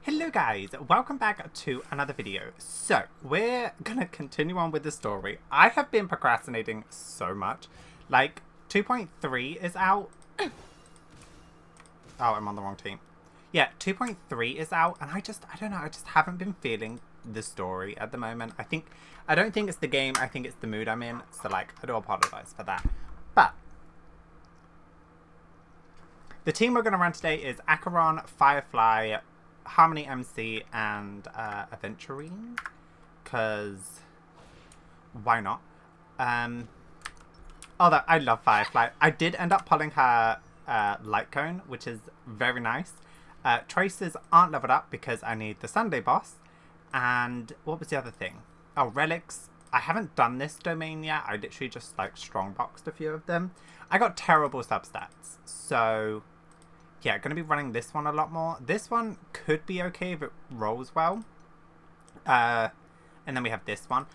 Hello guys, welcome back to another video. So, we're gonna continue on with the story. I have been procrastinating so much. Like, 2.3 is out. Oh, I'm on the wrong team. Yeah, 2.3 is out, and I don't know, I just haven't been feeling the story at the moment. I don't think it's the game, I think it's the mood I'm in. So, like, I do apologize for that. But the team we're gonna run today is Acheron, Firefly, Harmony MC, and Aventurine, because why not? Although I love Firefly. I did end up pulling her light cone, which is very nice. Traces aren't leveled up because I need the Sunday boss. And what was the other thing? Oh, relics. I haven't done this domain yet. I literally just like strongboxed a few of them. I got terrible substats, so yeah, going to be running this one a lot more. This one could be okay if it rolls well. And then we have this one.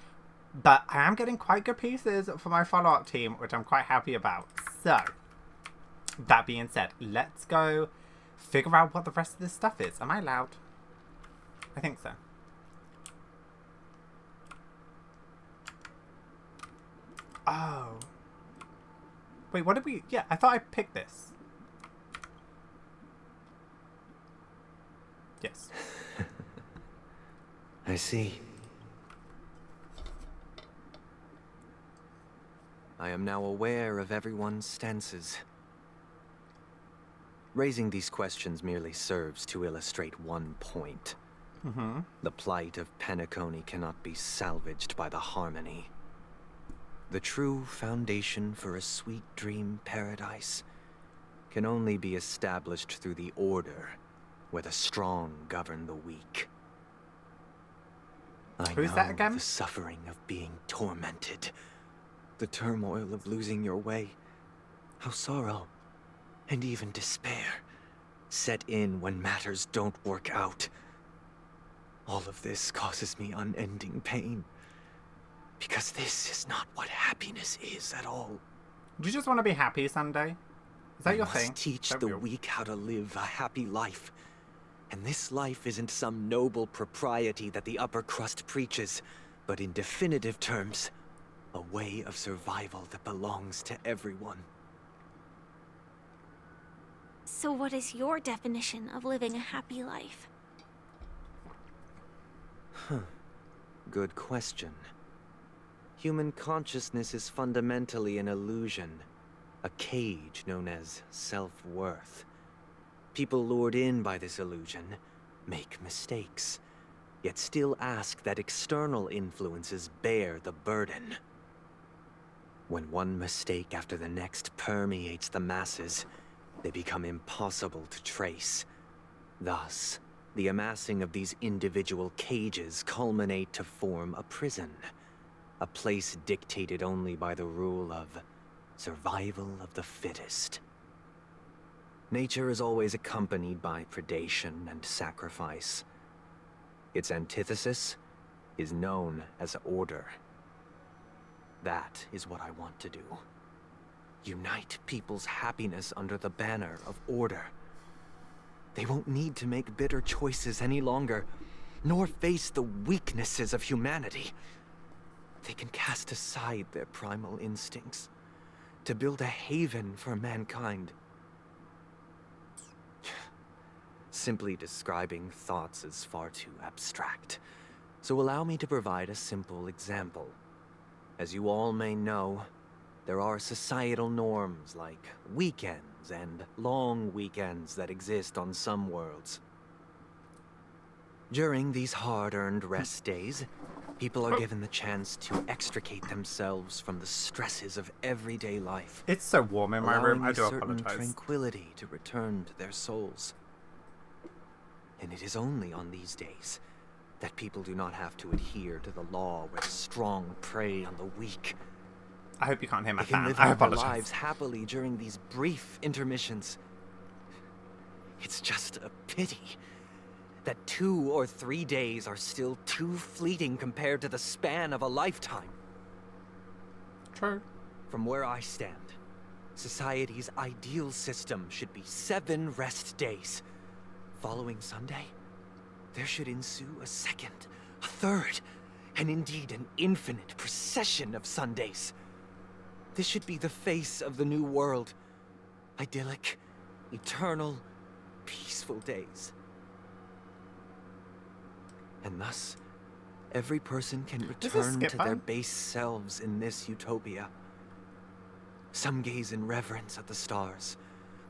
But I am getting quite good pieces for my follow-up team, which I'm quite happy about. So, that being said, let's go figure out what the rest of this stuff is. Am I allowed? I think so. Oh. Wait, what did we... Yeah, I thought I picked this. Yes. I see. I am now aware of everyone's stances. Raising these questions merely serves to illustrate one point. The plight of Penacony cannot be salvaged by the Harmony. The true foundation for a sweet dream paradise can only be established through the Order, where the strong govern the weak. Who's that again? The suffering of being tormented, the turmoil of losing your way, how sorrow and even despair set in when matters don't work out. All of this causes me unending pain, because this is not what happiness is at all. Do you just want to be happy Sunday? Is that your thing? Must teach the weak how to live a happy life. And this life isn't some noble propriety that the upper crust preaches, but in definitive terms, a way of survival that belongs to everyone. So what is your definition of living a happy life? Good question. Human consciousness is fundamentally an illusion, a cage known as self-worth. People lured in by this illusion make mistakes, yet still ask that external influences bear the burden. When one mistake after the next permeates the masses, they become impossible to trace. Thus, the amassing of these individual cages culminate to form a prison, a place dictated only by the rule of survival of the fittest. Nature is always accompanied by predation and sacrifice. Its antithesis is known as order. That is what I want to do. Unite people's happiness under the banner of order. They won't need to make bitter choices any longer, nor face the weaknesses of humanity. They can cast aside their primal instincts to build a haven for mankind. Simply describing thoughts is far too abstract, so allow me to provide a simple example. As you all may know, there are societal norms like weekends and long weekends that exist on some worlds. During these hard-earned rest days, people are given the chance to extricate themselves from the stresses of everyday life. It's so warm in my room, I do certain apologize. Tranquility to return to their souls. And it is only on these days that people do not have to adhere to the law where the strong prey on the weak. I hope you can't hear my They can fan. live I out their apologize. lives happily during these brief intermissions. It's just a pity that 2 or 3 days are still too fleeting compared to the span of a lifetime. True. From where I stand, society's ideal system should be 7 rest days. Following Sunday, there should ensue a second, a third, and indeed an infinite procession of Sundays. This should be the face of the new world. Idyllic, eternal, peaceful days. And thus, every person can return to their base selves in this utopia. Some gaze in reverence at the stars,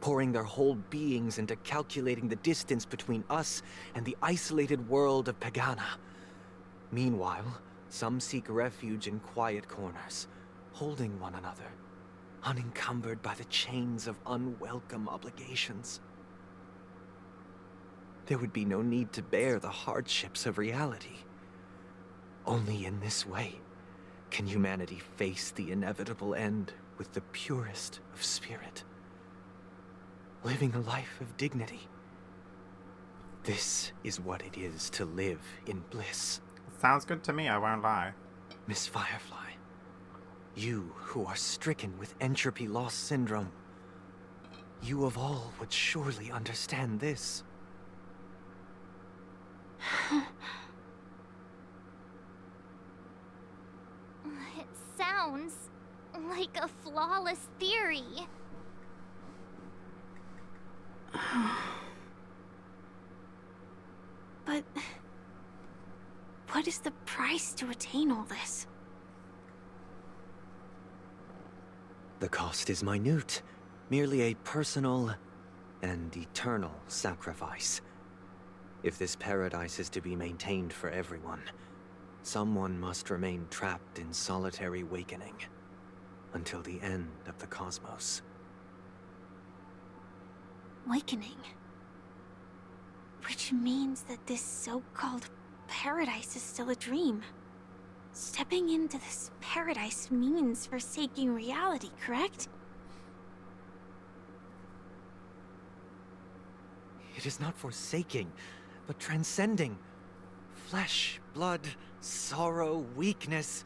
pouring their whole beings into calculating the distance between us and the isolated world of Pagana. Meanwhile, some seek refuge in quiet corners, holding one another, unencumbered by the chains of unwelcome obligations. There would be no need to bear the hardships of reality. Only in this way can humanity face the inevitable end with the purest of spirit, living a life of dignity. This is what it is to live in bliss. Sounds good to me, I won't lie. Miss Firefly, you who are stricken with entropy loss syndrome, you of all would surely understand this. It sounds like a flawless theory. But what is the price to attain all this? The cost is minute, merely a personal and eternal sacrifice. If this paradise is to be maintained for everyone, someone must remain trapped in solitary awakening until the end of the cosmos. Awakening. Which means that this so-called paradise is still a dream. Stepping into this paradise means forsaking reality, correct? It is not forsaking, but transcending. Flesh, blood, sorrow, weakness.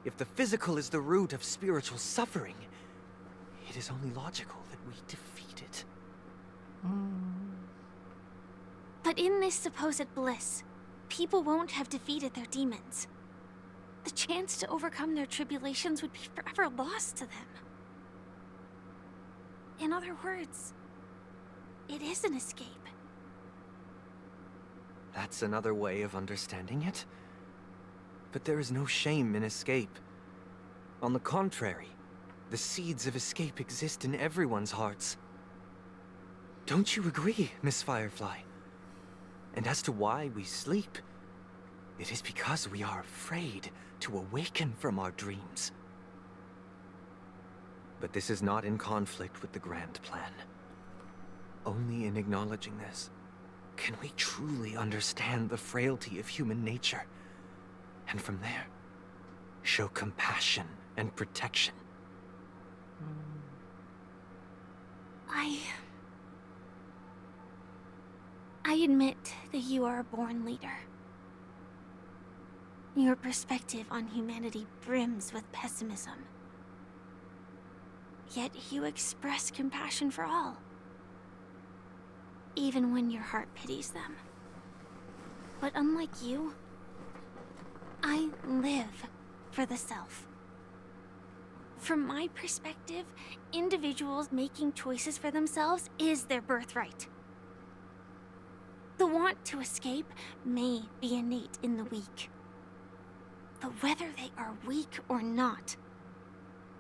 If the physical is the root of spiritual suffering, it is only logical that we defeat it. But in this supposed bliss, people won't have defeated their demons. The chance to overcome their tribulations would be forever lost to them. In other words, it is an escape. That's another way of understanding it. But there is no shame in escape. On the contrary, the seeds of escape exist in everyone's hearts. Don't you agree, Miss Firefly? And as to why we sleep, it is because we are afraid to awaken from our dreams. But this is not in conflict with the grand plan. Only in acknowledging this can we truly understand the frailty of human nature, and from there, show compassion and protection. I admit that you are a born leader. Your perspective on humanity brims with pessimism. Yet you express compassion for all, even when your heart pities them. But unlike you, I live for the self. From my perspective, individuals making choices for themselves is their birthright. The want to escape may be innate in the weak. But whether they are weak or not,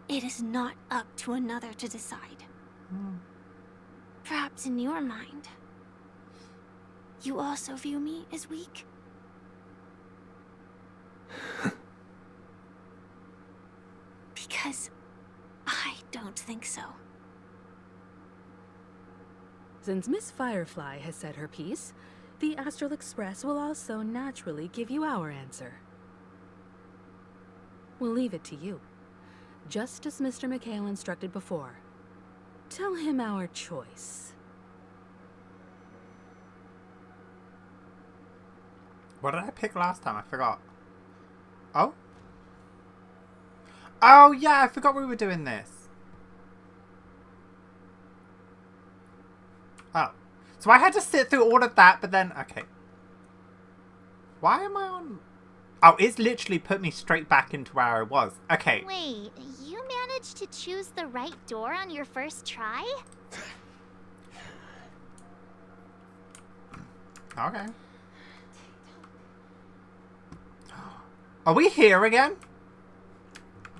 it is not up to another to decide. Perhaps in your mind, you also view me as weak? Because I don't think so. Since Miss Firefly has said her piece, the Astral Express will also naturally give you our answer. We'll leave it to you, just as Mr. McHale instructed before. Tell him our choice. What did I pick last time? I forgot. Oh? Oh, yeah, I forgot we were doing this. Oh. So I had to sit through all of that, but then... Okay. Why am I on... Oh, it's literally put me straight back into where I was. Okay. Wait, you managed to choose the right door on your first try? Okay. Are we here again?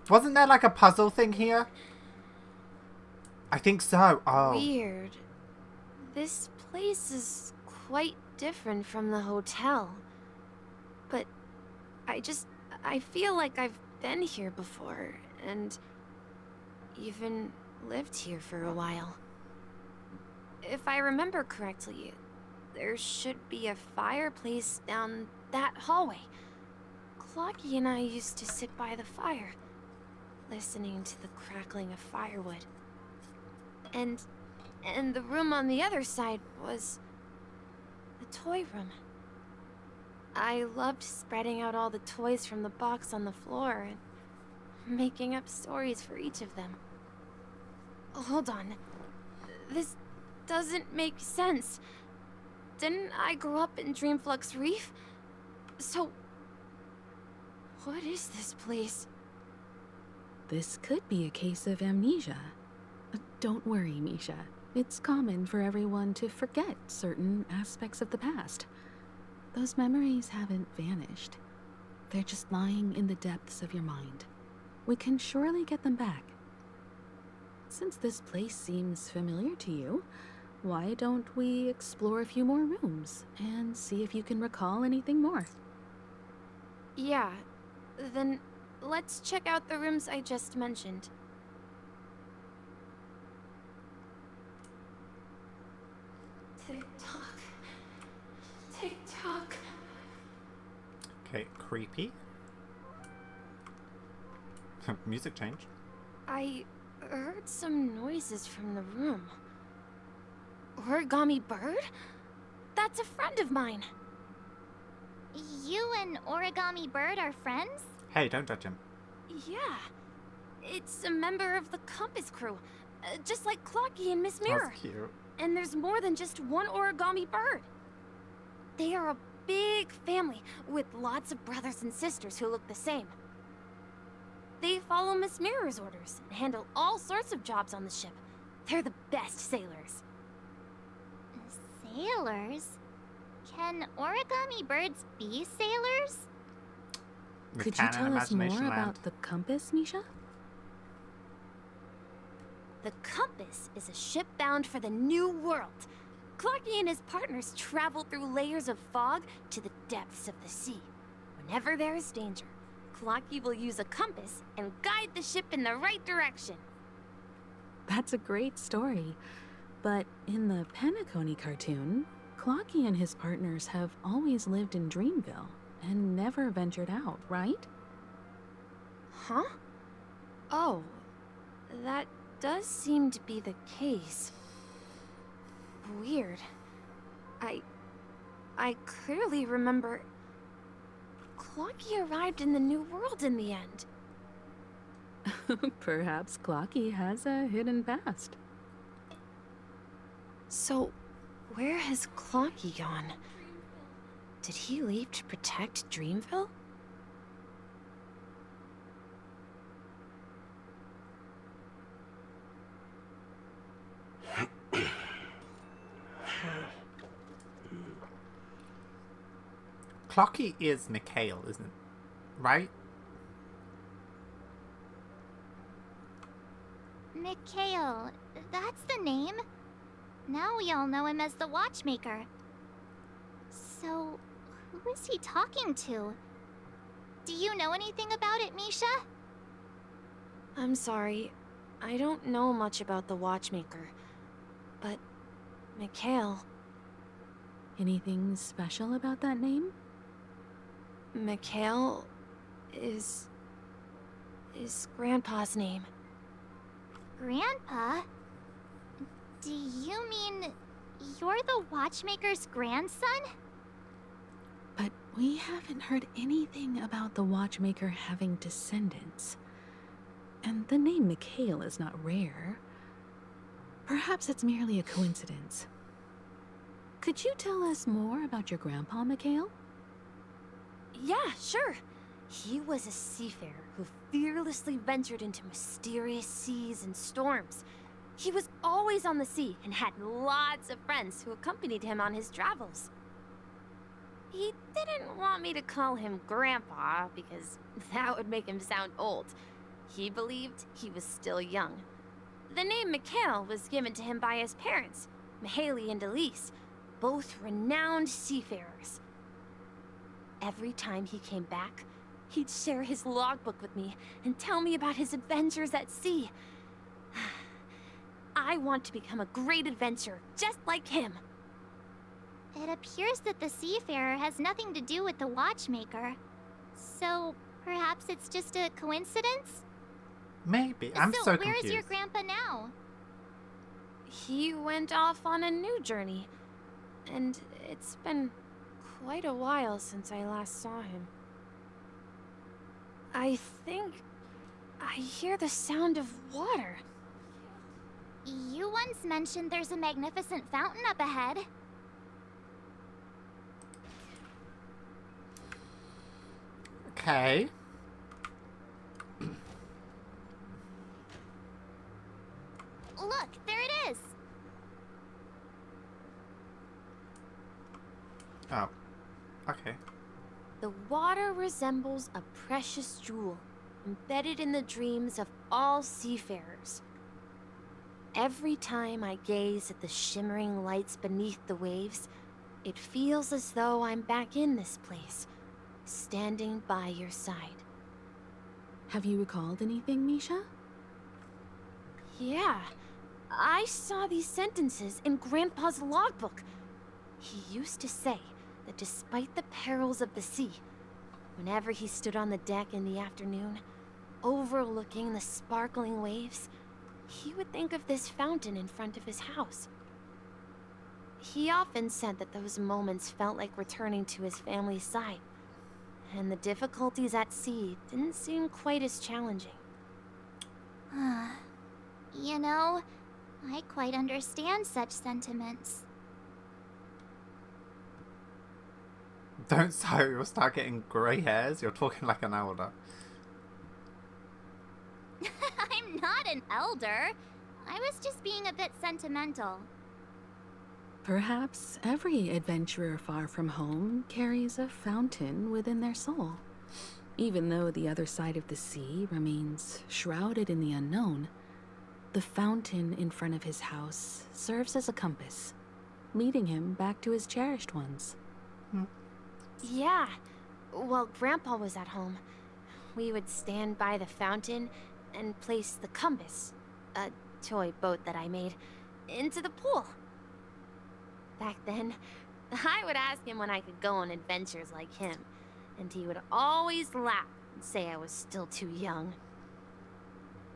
Wasn't there like a puzzle thing here? I think so. Oh. Weird. This place is quite different from the hotel. But I feel like I've been here before, and even lived here for a while. If I remember correctly, there should be a fireplace down that hallway. Clocky and I used to sit by the fire, listening to the crackling of firewood. And the room on the other side was the toy room. I loved spreading out all the toys from the box on the floor and making up stories for each of them. Hold on. This doesn't make sense. Didn't I grow up in Dreamflux Reef? So, what is this place? This could be a case of amnesia. Don't worry, Misha. It's common for everyone to forget certain aspects of the past. Those memories haven't vanished. They're just lying in the depths of your mind. We can surely get them back. Since this place seems familiar to you, why don't we explore a few more rooms and see if you can recall anything more? Yeah, then let's check out the rooms I just mentioned. Tick-tock. Tick-tock. Okay, creepy. Music change. I heard some noises from the room. Origami Bird? That's a friend of mine. You and Origami Bird are friends? Hey, don't judge him. Yeah. It's a member of the Compass crew. Just like Clocky and Miss Mirror. That's cute. And there's more than just one Origami Bird. They are a big family with lots of brothers and sisters who look the same. They follow Miss Mirror's orders and handle all sorts of jobs on the ship. They're the best sailors. Sailors? Can origami birds be sailors? We Could can you in tell us more Imagination Land. about the compass, Misha? The Compass is a ship bound for the New World. Clocky and his partners travel through layers of fog to the depths of the sea. Whenever there is danger, Clocky will use a compass and guide the ship in the right direction. That's a great story. But in the Penacony cartoon, Clocky and his partners have always lived in Dreamville and never ventured out, right? Huh? Oh, that does seem to be the case. Weird. I clearly remember Clocky arrived in the New World in the end. Perhaps Clocky has a hidden past. So, where has Clocky gone? Did he leave to protect Dreamville? Clocky is Mikhail, isn't it? Right? Mikhail, that's the name. Now we all know him as the Watchmaker. So, who is he talking to? Do you know anything about it, Misha? I'm sorry. I don't know much about the Watchmaker. But, Mikhail... Anything special about that name? Mikhail is Grandpa's name. Grandpa? Do you mean you're the Watchmaker's grandson? But we haven't heard anything about the Watchmaker having descendants. And the name Mikhail is not rare. Perhaps it's merely a coincidence. Could you tell us more about your grandpa, Mikhail? Yeah, sure. He was a seafarer who fearlessly ventured into mysterious seas and storms. He was always on the sea and had lots of friends who accompanied him on his travels. He didn't want me to call him Grandpa because that would make him sound old. He believed he was still young. The name Mikhail was given to him by his parents, Mihaly and Elise, both renowned seafarers. Every time he came back, he'd share his logbook with me and tell me about his adventures at sea. I want to become a great adventurer, just like him. It appears that the seafarer has nothing to do with the watchmaker. So, perhaps it's just a coincidence? Maybe. I'm so confused. Where's your grandpa now? He went off on a new journey, and it's been quite a while since I last saw him. I think I hear the sound of water. You once mentioned there's a magnificent fountain up ahead. Okay. Look, there it is. Oh. Okay. The water resembles a precious jewel, embedded in the dreams of all seafarers. Every time I gaze at the shimmering lights beneath the waves, it feels as though I'm back in this place, standing by your side. Have you recalled anything, Misha? Yeah, I saw these sentences in Grandpa's logbook. He used to say that despite the perils of the sea, whenever he stood on the deck in the afternoon, overlooking the sparkling waves, he would think of this fountain in front of his house. He often said that those moments felt like returning to his family's side, and the difficulties at sea didn't seem quite as challenging. You know, I quite understand such sentiments. Don't so you'll start getting grey hairs. You're talking like an elder. I'm not an elder. I was just being a bit sentimental. Perhaps every adventurer far from home carries a fountain within their soul. Even though the other side of the sea remains shrouded in the unknown, the fountain in front of his house serves as a compass, leading him back to his cherished ones. Yeah, while Grandpa was at home, we would stand by the fountain and place the compass, a toy boat that I made, into the pool. Back then, I would ask him when I could go on adventures like him, and he would always laugh and say I was still too young.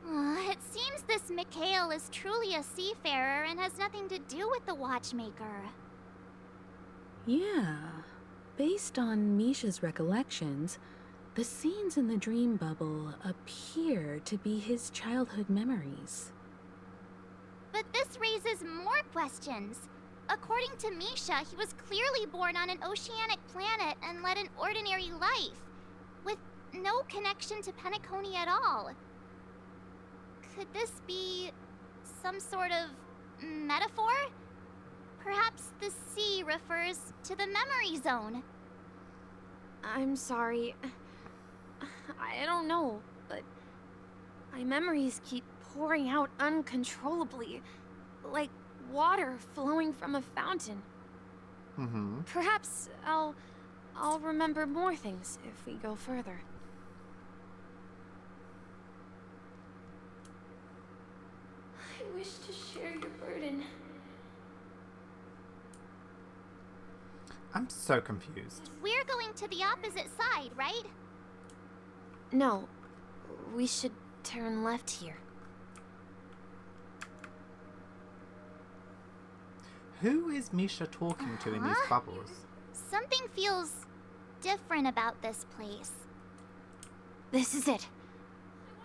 It seems this Mikhail is truly a seafarer and has nothing to do with the watchmaker. Yeah. Based on Misha's recollections, the scenes in the dream bubble appear to be his childhood memories. But this raises more questions. According to Misha, he was clearly born on an oceanic planet and led an ordinary life, with no connection to Penacony at all. Could this be some sort of metaphor? Perhaps the sea refers to the memory zone. I'm sorry. I don't know, but my memories keep pouring out uncontrollably, like water flowing from a fountain. Perhaps I'll remember more things if we go further. I wish to share your burden. I'm so confused. We're going to the opposite side, right? No, we should turn left here. Who is Misha talking to in these bubbles? Something feels different about this place. This is it.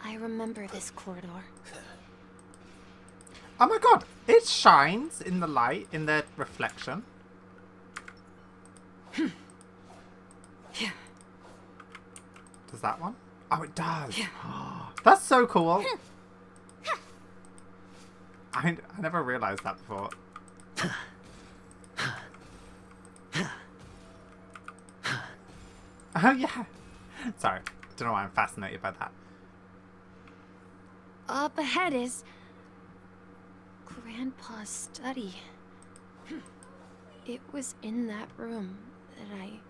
I remember this corridor. Oh my god! It shines in the light, in the reflection. Does that one? Oh, it does. That's so cool. I never realized that before. Oh, yeah. Sorry. Don't know why I'm fascinated by that. Up ahead is Grandpa's study. It was in that room that I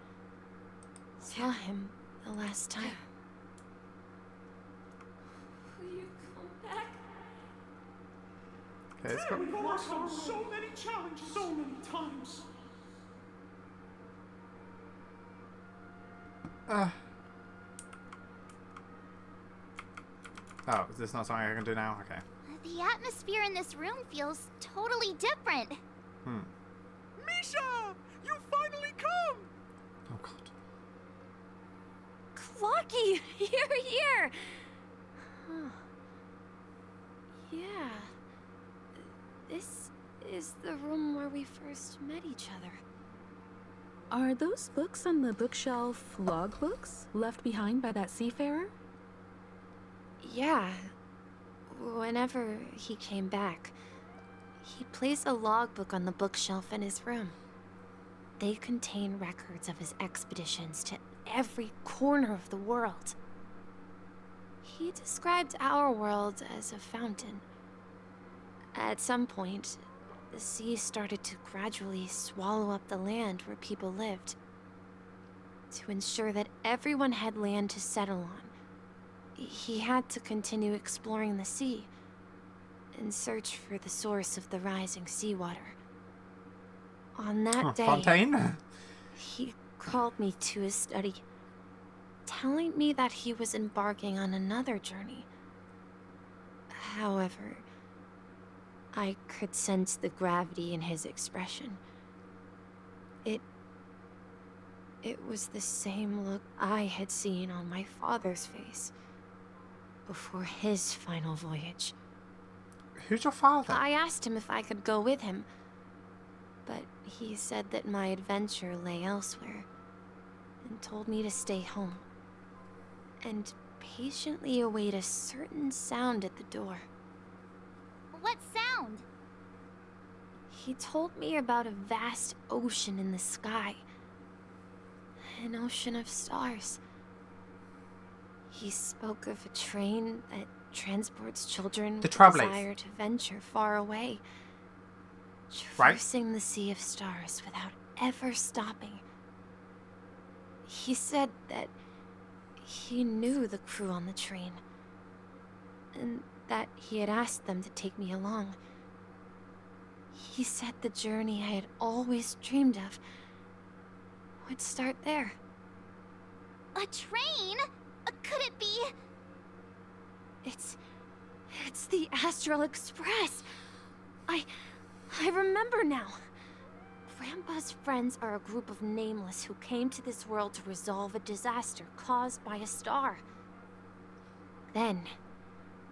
saw him the last time. Will you come back? Okay, it's got... We've overcome so many challenges so many times. Oh, is this not something I can do now? Okay. The atmosphere in this room feels totally different. Misha! You finally come! Oh, God. Clocky, you're here! Huh. Yeah. This is the room where we first met each other. Are those books on the bookshelf logbooks left behind by that seafarer? Yeah. Whenever he came back, he placed a logbook on the bookshelf in his room. They contain records of his expeditions to every corner of the world. He described our world as a fountain. At some point, the sea started to gradually swallow up the land where people lived. To ensure that everyone had land to settle on, he had to continue exploring the sea and search for the source of the rising seawater. On that day, Fontaine? he called me to his study, telling me that he was embarking on another journey. However, I could sense the gravity in his expression. It was the same look I had seen on my father's face before his final voyage. Who's your father? I asked him if I could go with him, but he said that my adventure lay elsewhere and told me to stay home and patiently await a certain sound at the door. What sound? He told me about a vast ocean in the sky. An ocean of stars. He spoke of a train that transports children with a Travelers. desire to venture far away, Right. traversing the sea of stars without ever stopping. He said that he knew the crew on the train, and that he had asked them to take me along. He said the journey I had always dreamed of would start there. A train? Could it be? It's the Astral Express. I remember now. Grandpa's friends are a group of nameless who came to this world to resolve a disaster caused by a star. Then,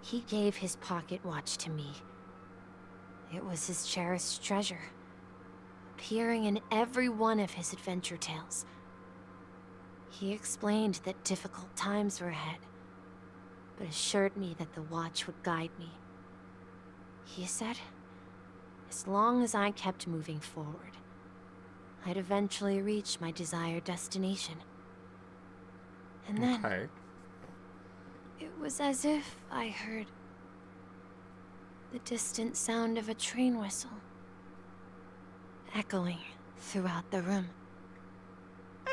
he gave his pocket watch to me. It was his cherished treasure, appearing in every one of his adventure tales. He explained that difficult times were ahead, but assured me that the watch would guide me. He said, as long as I kept moving forward, I'd eventually reach my desired destination. And then, Okay. it was as if I heard the distant sound of a train whistle, echoing throughout the room.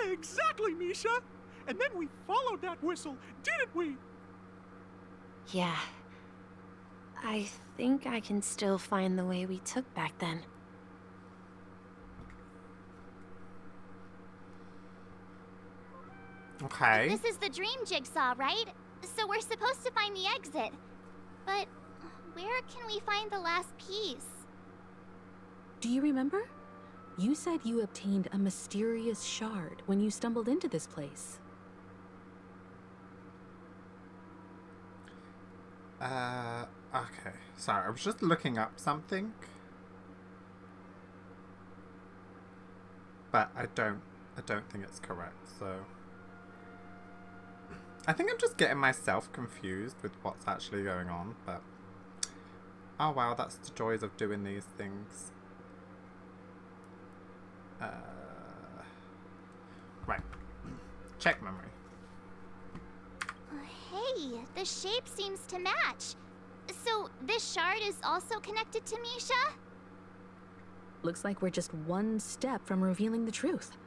Exactly, Misha! And then we followed that whistle, didn't we? Yeah. I think I can still find the way we took back then. Okay. This is the dream jigsaw, right? So we're supposed to find the exit. But where can we find the last piece? Do you remember? You said you obtained a mysterious shard when you stumbled into this place. Okay. Sorry, I was just looking up something. But I don't think it's correct, so... I think I'm just getting myself confused with what's actually going on, but... Oh wow, that's the joys of doing these things. Right. Check memory. Hey, the shape seems to match. So this shard is also connected to Misha? Looks like we're just one step from revealing the truth.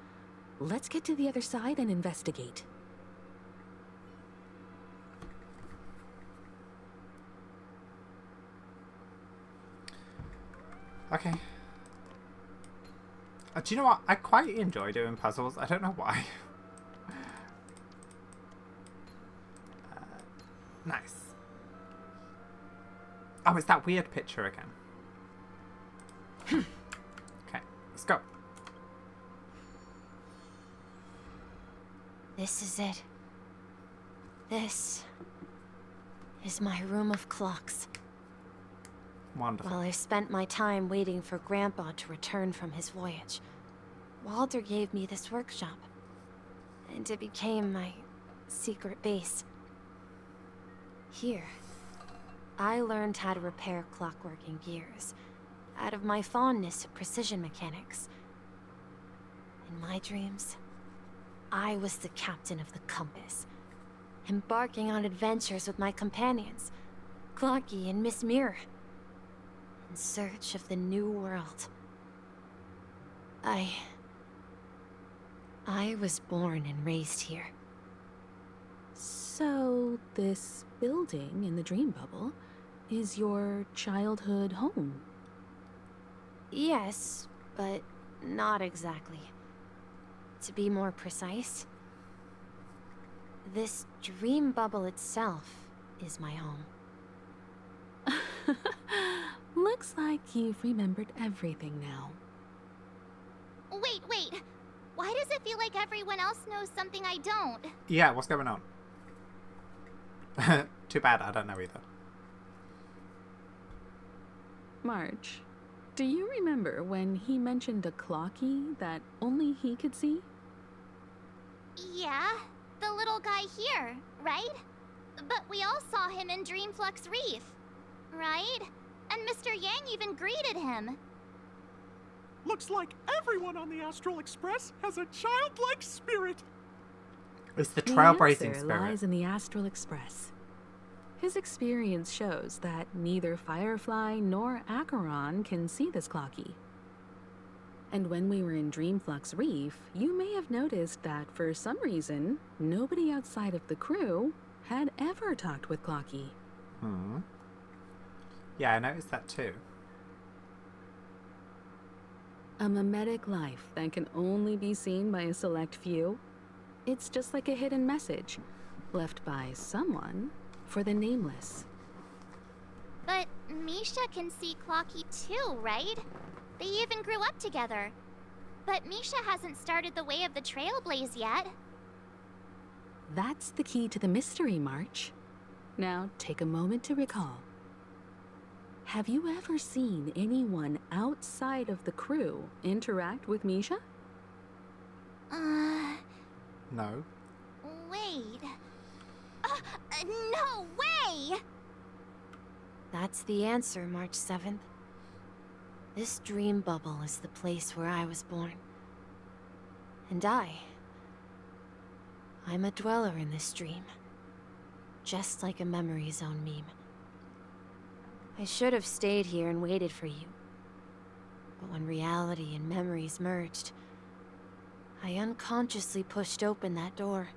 Let's get to the other side and investigate. Okay. Do you know what? I quite enjoy doing puzzles. I don't know why. Nice. Oh, it's that weird picture again. Okay, let's go. This is it. This is my room of clocks. Wonderful. While I spent my time waiting for Grandpa to return from his voyage, Walter gave me this workshop, and it became my secret base. Here, I learned how to repair clockwork and gears, out of my fondness of precision mechanics. In my dreams, I was the captain of the compass, embarking on adventures with my companions, Clocky and Miss Mirror, in search of the new world. I was born and raised here. So, this building in the dream bubble is your childhood home? Yes, but not exactly. To be more precise, this dream bubble itself is my home. Looks like you've remembered everything now. Wait. Why does it feel like everyone else knows something I don't? Yeah, what's going on? Too bad, I don't know either. March, do you remember when he mentioned a clocky that only he could see? Yeah, the little guy here, right? But we all saw him in Dreamflux Reef, right? And Mr. Yang even greeted him. Looks like everyone on the Astral Express has a childlike spirit. It's the The trailblazing answer spirit. lies in the Astral Express. His experience shows that neither Firefly nor Acheron can see this clocky. And when we were in Dreamflux Reef, you may have noticed that for some reason, nobody outside of the crew had ever talked with Clocky. Yeah, I noticed that too. A mimetic life that can only be seen by a select few. It's just like a hidden message, left by someone for the nameless. But Misha can see Clocky too, right? They even grew up together. But Misha hasn't started the way of the Trailblaze yet. That's the key to the mystery, March. Now, take a moment to recall. Have you ever seen anyone outside of the crew interact with Misha? No. Wait. No way! That's the answer, March 7th. This dream bubble is the place where I was born. And I'm a dweller in this dream. Just like a memory zone meme. I should have stayed here and waited for you. But when reality and memories merged, I unconsciously pushed open that door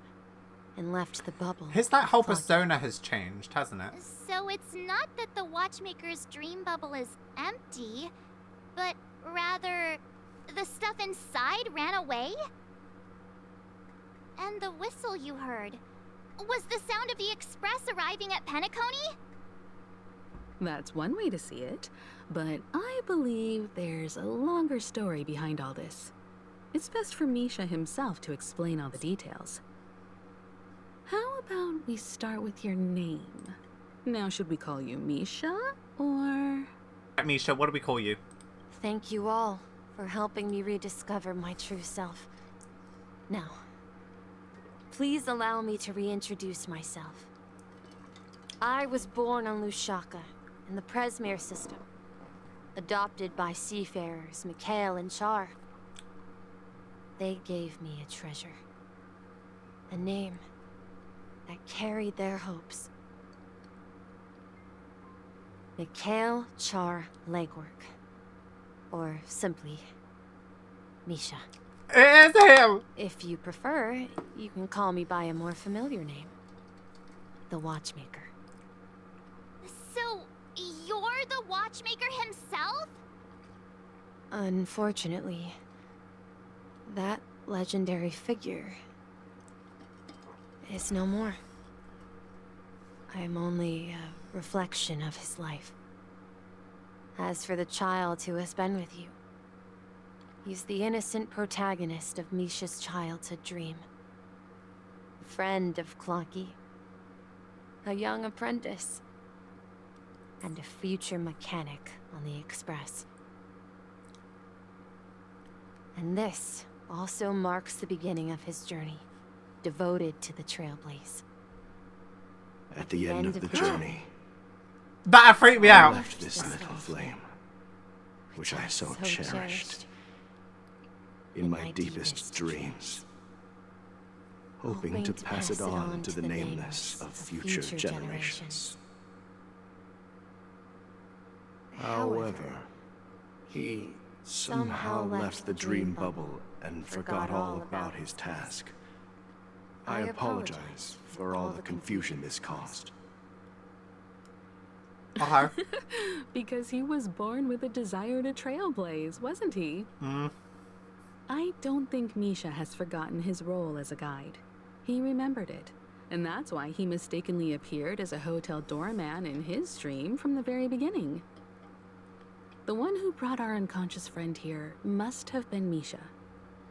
and left the bubble. His that whole Clocky. persona has changed, hasn't it? So it's not that the Watchmaker's dream bubble is empty, but rather the stuff inside ran away? And the whistle you heard was the sound of the Express arriving at Penacony? That's one way to see it, but I believe there's a longer story behind all this. It's best for Misha himself to explain all the details. How about we start with your name? Now, should we call you Misha, or... Right, Misha, what do we call you? Thank you all for helping me rediscover my true self. Now, Please allow me to reintroduce myself. I was born on Lushaka, in the Presmere system. Adopted by seafarers Mikhail and Char. They gave me a treasure. A name that carried their hopes. Mikhail Char Legwork. Or simply, Misha. It is him! If you prefer, you can call me by a more familiar name. The Watchmaker. So, you're the Watchmaker himself? Unfortunately, that legendary figure is no more. I am only a reflection of his life. As for the child who has been with you, he's the innocent protagonist of Misha's childhood dream. A friend of Clocky, a young apprentice, and a future mechanic on the Express. And this also marks the beginning of his journey, devoted to the Trailblaze. At the end of the journey, That freaked me I out. left this little flame, which I so cherished, in my deepest dreams, hoping to pass it on to the nameless of future generations. However, he somehow left the dream bubble and forgot all about his task. I apologize for all the confusion this caused. Okay. Because he was born with a desire to trailblaze, wasn't he? I don't think Misha has forgotten his role as a guide. He remembered it, and that's why he mistakenly appeared as a hotel doorman in his dream from the very beginning. The one who brought our unconscious friend here must have been Misha.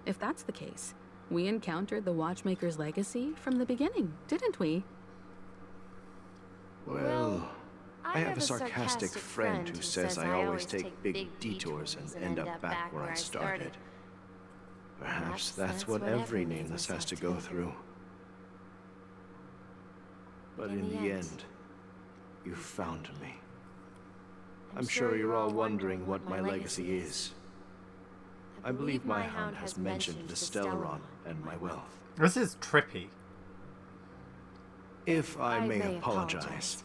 If that's the case, we encountered the Watchmaker's legacy from the beginning, didn't we? Well, I have a sarcastic friend who says I always take big detours and end up back where I started. Perhaps that's what every nameless has to go through. But in the end, you found me. I'm sure you're all wondering what my legacy is. I believe my hound has mentioned the Stellaron and my wealth. This is trippy. If I may apologize,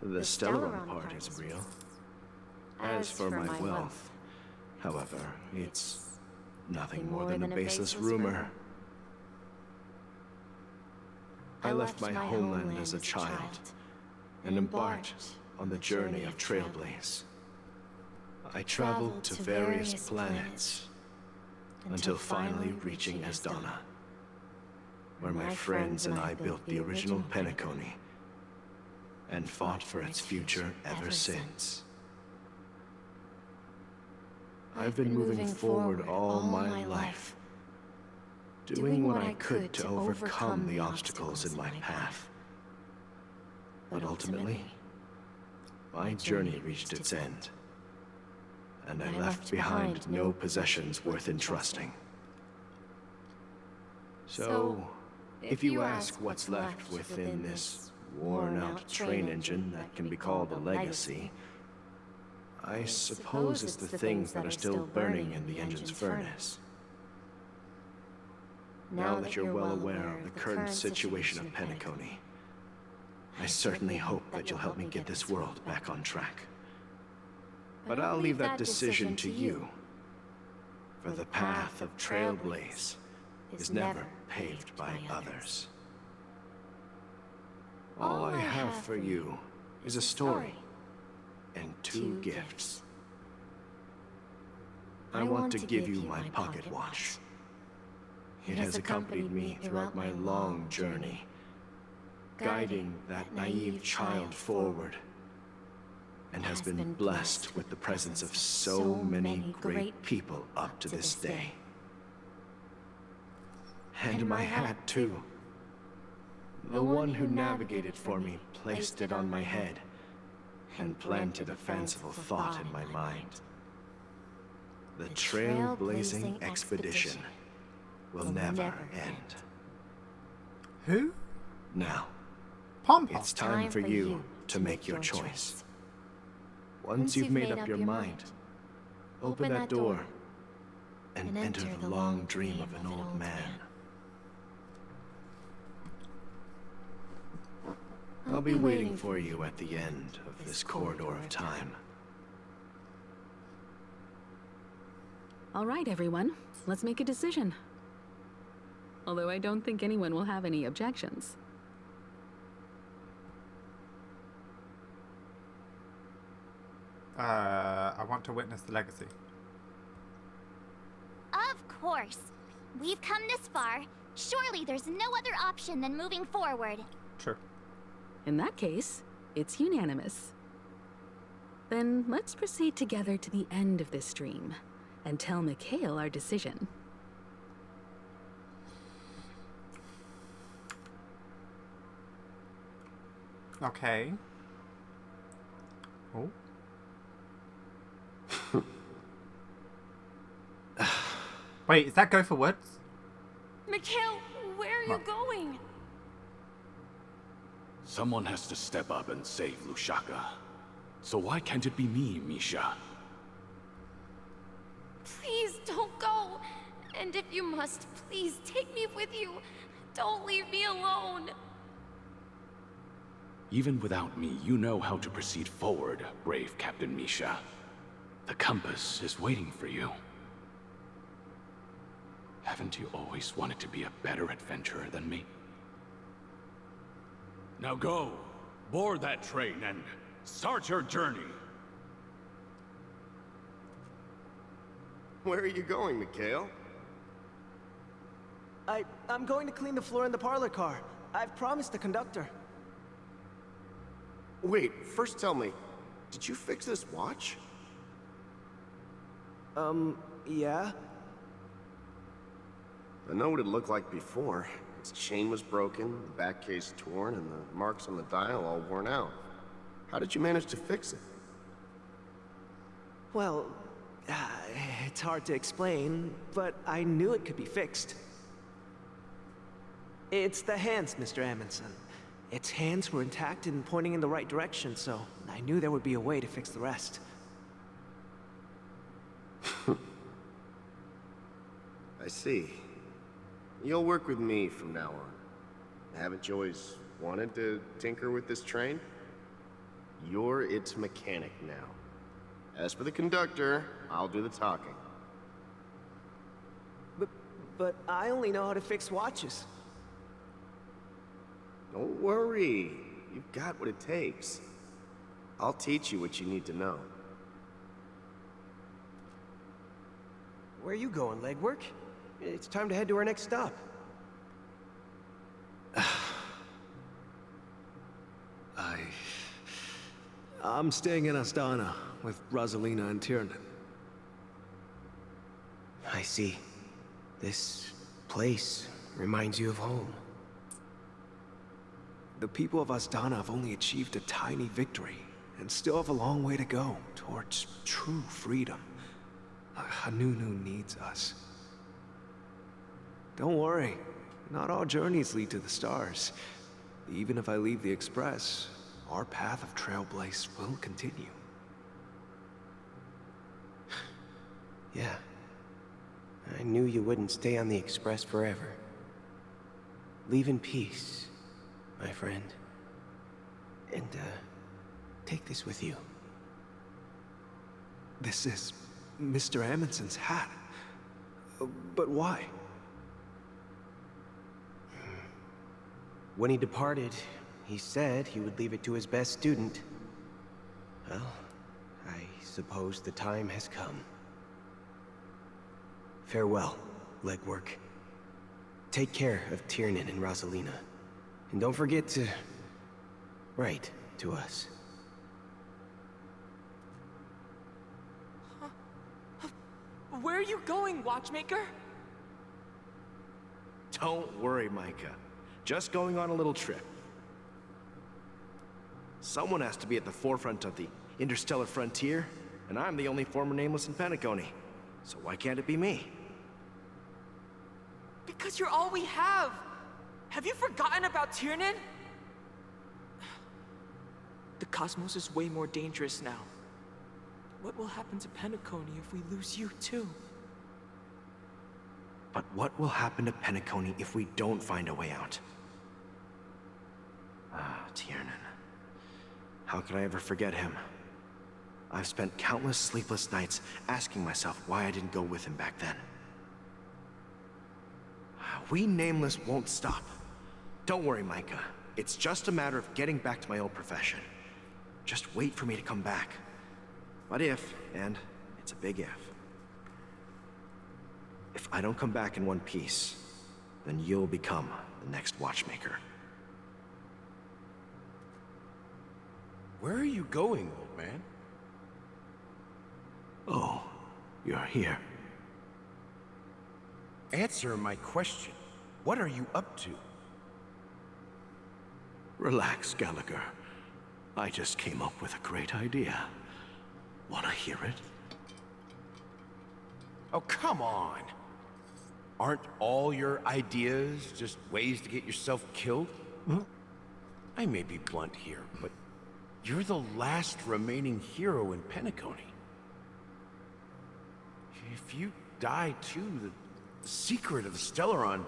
the Stellaron part is real. As for my wealth, however, it's nothing more than a baseless rumor. I left my homeland as a child and embarked on the journey of Trailblaze. I traveled to various planets until finally reaching Asdana, where my friends and I built the original Penacony and fought for its future ever since. I've been moving forward all my life, doing what I could to overcome the obstacles in my path. But ultimately, my journey reached its end, and I left behind no possessions worth entrusting. So, if you ask what's left within this worn-out train engine that can be called a legacy, I suppose it's the things that are still burning in the engine's furnace. Now that you're well aware of the current situation of Penacony, I certainly hope that you'll help me get this world back on track. But I'll leave that decision to you, for the path of Trailblaze is never paved by others. All I have for you is a story and 2 gifts. I want to give you my pocket watch. It has accompanied me throughout my long journey, guiding that naive child forward, and has been blessed with the presence of so many great people up to this day. And my hat, too. The one who navigated for me placed it on my head and planted a fanciful thought in my mind. The trailblazing expedition will never end. Who? Now, Pom Pom. it's time for you to make your choice. Once you've made up your mind, open that door and enter the long dream of an old man. I'll be waiting for you at the end of this corridor of time. All right, everyone. Let's make a decision. Although I don't think anyone will have any objections. I want to witness the legacy. Of course. We've come this far. Surely there's no other option than moving forward. True. In that case, it's unanimous. Then let's proceed together to the end of this dream and tell Mikhail our decision. Okay. Oh. Wait, is that Go for Woods? Mikhail, where are you going? Someone has to step up and save Lushaka. So why can't it be me, Misha? Please don't go. And if you must, please take me with you. Don't leave me alone. Even without me, you know how to proceed forward, brave Captain Misha. The compass is waiting for you. Haven't you always wanted to be a better adventurer than me? Now go, board that train and start your journey. Where are you going, Mikhail? I'm going to clean the floor in the parlor car. I've promised the conductor. Wait, first tell me, did you fix this watch? Yeah? I know what it looked like before. Its chain was broken, the back case torn, and the marks on the dial all worn out. How did you manage to fix it? Well, it's hard to explain, but I knew it could be fixed. It's the hands, Mr. Amundsen. Its hands were intact and pointing in the right direction, so I knew there would be a way to fix the rest. I see. You'll work with me from now on. Haven't you always wanted to tinker with this train? You're its mechanic now. As for the conductor, I'll do the talking. But I only know how to fix watches. Don't worry. You've got what it takes. I'll teach you what you need to know. Where are you going, legwork? It's time to head to our next stop. I'm staying in Astana with Rosalina and Tiernan. I see. This place reminds you of home. The people of Astana have only achieved a tiny victory, and still have a long way to go towards true freedom. Hanunu needs us. Don't worry, not all journeys lead to the stars. Even if I leave the Express, our path of Trailblaze will continue. Yeah. I knew you wouldn't stay on the Express forever. Leave in peace, my friend. And, take this with you. This is Mr. Amundsen's hat. But why? When he departed, he said he would leave it to his best student. Well, I suppose the time has come. Farewell, legwork. Take care of Tiernan and Rosalina. And don't forget to write to us. Where are you going, Watchmaker? Don't worry, Micah. Just going on a little trip. Someone has to be at the forefront of the interstellar frontier, and I'm the only former Nameless in Pentaconi. So why can't it be me? Because you're all we have. Have Have you forgotten about Tiernan? The cosmos is way more dangerous now. What will happen to Penacony if we lose you too? But what will happen to Penacony if we don't find a way out? Ah, Tiernan. How could I ever forget him? I've spent countless sleepless nights asking myself why I didn't go with him back then. We Nameless won't stop. Don't worry, Micah. It's just a matter of getting back to my old profession. Just wait for me to come back. But if, and it's a big if I don't come back in one piece, then you'll become the next watchmaker. Where are you going, old man? Oh, you're here. Answer my question. What are you up to? Relax, Gallagher. I just came up with a great idea. Wanna hear it? Oh, come on. Aren't all your ideas just ways to get yourself killed? I may be blunt here, but you're the last remaining hero in Penacony. If you die too, the secret of the Stellaron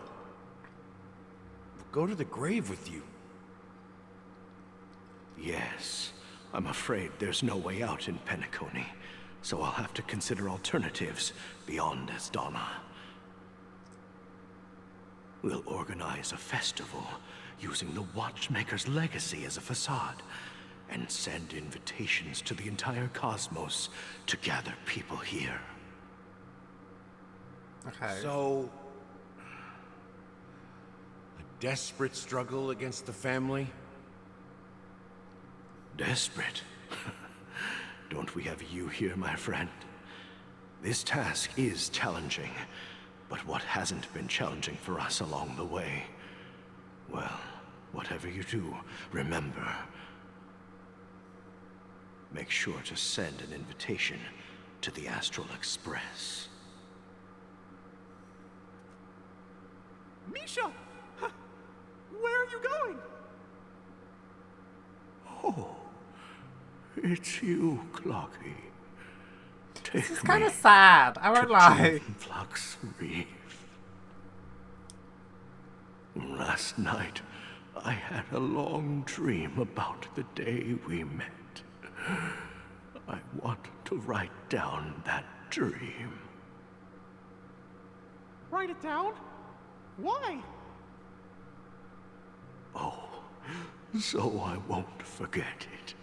will go to the grave with you. Yes, I'm afraid there's no way out in Penacony, so I'll have to consider alternatives beyond Esdonna. We'll organize a festival using the Watchmaker's legacy as a facade, and send invitations to the entire cosmos to gather people here. Okay. So, a desperate struggle against the family? Desperate? Don't we have you here, my friend? This task is challenging, but what hasn't been challenging for us along the way? Well, whatever you do, remember, make sure to send an invitation to the Astral Express. Misha! Where are you going? Oh, it's you, Clocky. Take This is me kind of sad, I won't lie. Flux Reef. Last night, I had a long dream about the day we met. I want to write down that dream. Write it down? Why? Oh, so I won't forget it.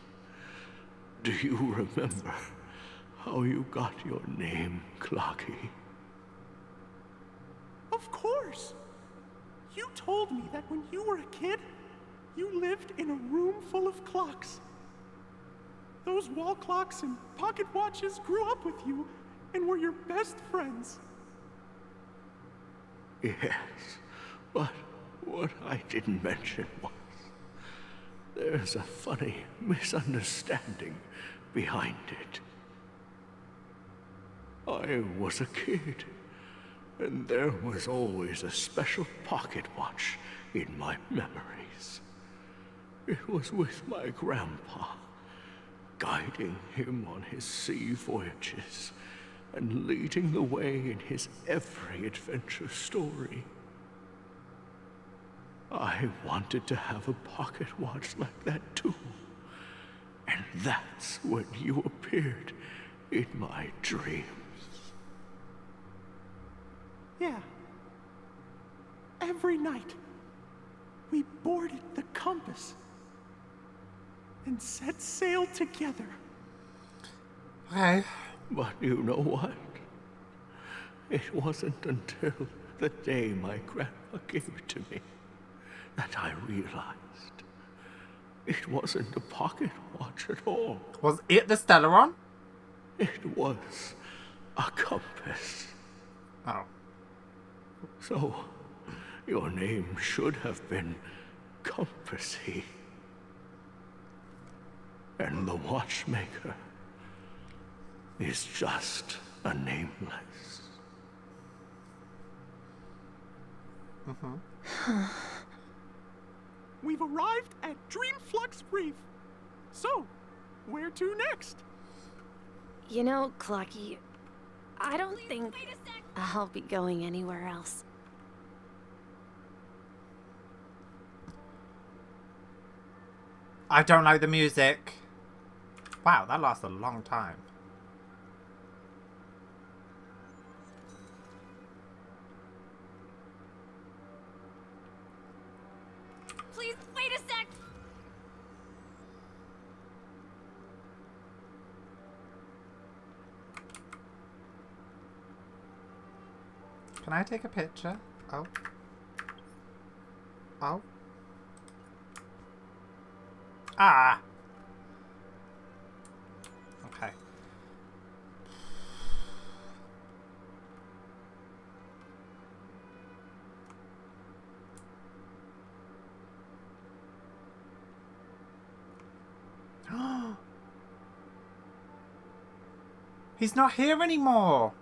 Do you remember how you got your name, Clocky? Of course! You told me that when you were a kid, you lived in a room full of clocks. Those wall clocks and pocket watches grew up with you and were your best friends. Yes, but what I didn't mention was there's a funny misunderstanding behind it. I was a kid, and there was always a special pocket watch in my memories. It was with my grandpa, guiding him on his sea voyages and leading the way in his every adventure story. I wanted to have a pocket watch like that too. And that's when you appeared in my dreams. Yeah. Every night, we boarded the compass and set sail together. Okay. But you know what? It wasn't until the day my grandpa gave it to me that I realized it wasn't a pocket watch at all. Was it the Stellaron? It was a compass. Oh. So, your name should have been Compassy. And the watchmaker is just a nameless. we've arrived at Dreamflux Reef. So, where to next? You know, Clocky, I don't think I'll be going anywhere else. I don't like the music. Wow, that lasted a long time. Please, wait a sec! Can I take a picture? Oh. Oh. Ah! Okay. He's not here anymore!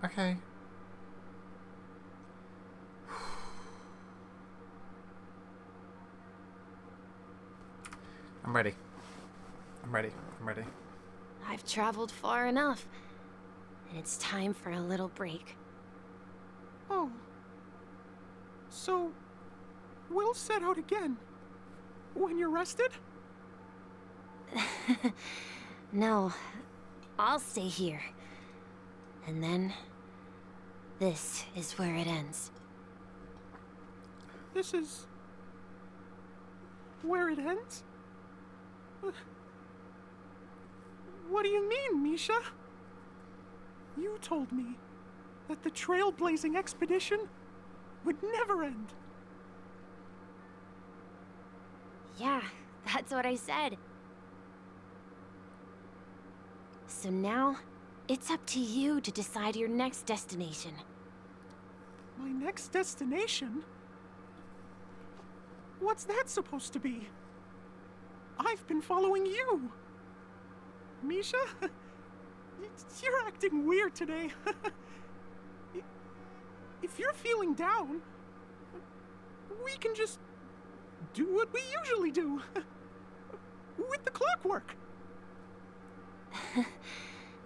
Okay. I'm ready. I'm ready. I'm ready. I've traveled far enough, and it's time for a little break. Oh. So, we'll set out again. When you're rested? No, I'll stay here. And then, this is where it ends. This is... where it ends? What do you mean, Misha? You told me that the trailblazing expedition would never end. Yeah, that's what I said. So now, it's up to you to decide your next destination. My next destination? What's that supposed to be? I've been following you. Misha? You're acting weird today. If you're feeling down, we can just do what we usually do. With the clockwork.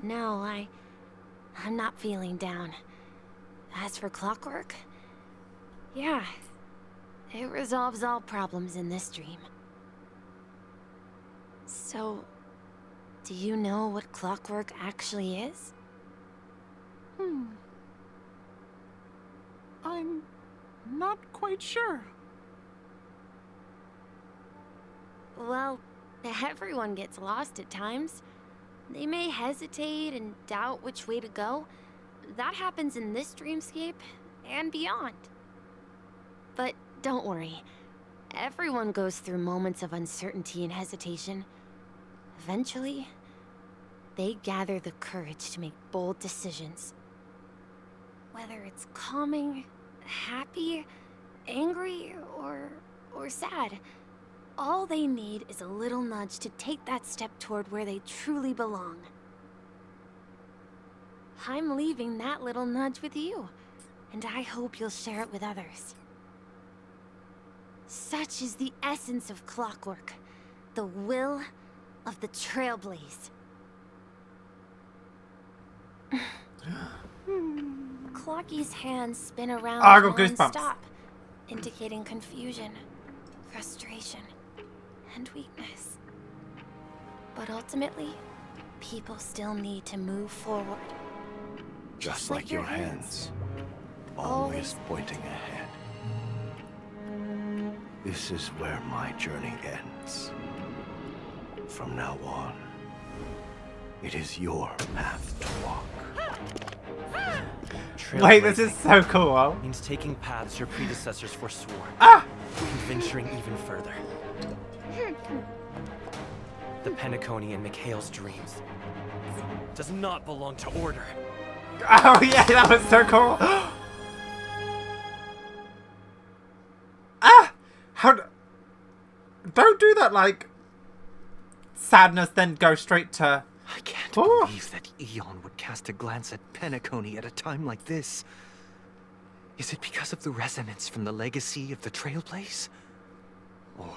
No, I'm not feeling down. As for clockwork, yeah, it resolves all problems in this dream. So, do you know what clockwork actually is? I'm not quite sure. Well, everyone gets lost at times. They may hesitate and doubt which way to go. That happens in this dreamscape and beyond. But don't worry. Everyone goes through moments of uncertainty and hesitation. Eventually, they gather the courage to make bold decisions. Whether it's calming, happy, angry, or sad, all they need is a little nudge to take that step toward where they truly belong. I'm leaving that little nudge with you, and I hope you'll share it with others. Such is the essence of clockwork, the will of the Trailblaze. Clocky's hands spin around I got goosebumps. non-stop, indicating confusion, frustration, and weakness. But ultimately, people still need to move forward. Just like your hands, always pointing ahead. This is where my journey ends. From now on, it is your path to walk. Wait, this is so cool. Means taking paths your predecessors forswore. Ah! And venturing even further. The Penacony and Mikhail's dreams does not belong to order. Oh yeah, that was so cool. Ah! Don't do that, like... sadness, then go straight to... I can't believe that Eon would cast a glance at Penacony at a time like this. Is it because of the resonance from the legacy of the Trailblaze? Or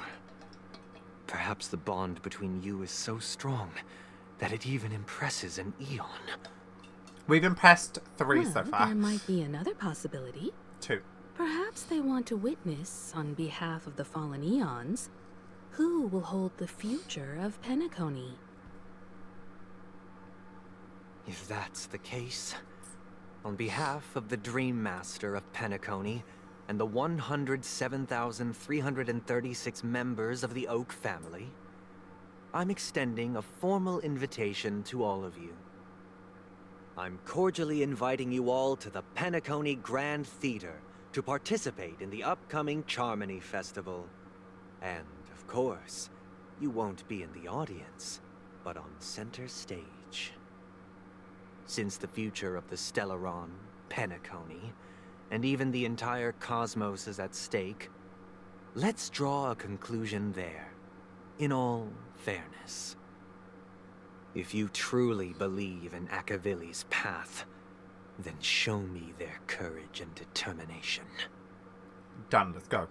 perhaps the bond between you is so strong that it even impresses an Eon? We've impressed 3 Well, so far. there might be another possibility. 2. Perhaps they want to witness, on behalf of the fallen Eons, who will hold the future of Penacony. If that's the case, on behalf of the Dream Master of Penacony and the 107,336 members of the Oak family, I'm extending a formal invitation to all of you. I'm cordially inviting you all to the Penacony Grand Theater to participate in the upcoming Charmony Festival. And, of course, you won't be in the audience, but on center stage. Since the future of the Stellaron, Penacony, and even the entire cosmos is at stake, let's draw a conclusion there, in all fairness. If you truly believe in Akavili's path, then show me their courage and determination. Done, let's go.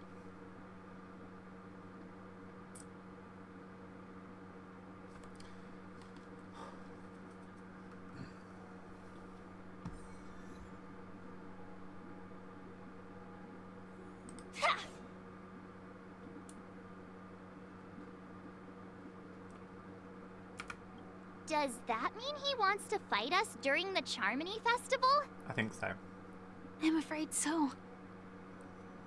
Does that mean he wants to fight us during the Charmony Festival? I think so. I'm afraid so.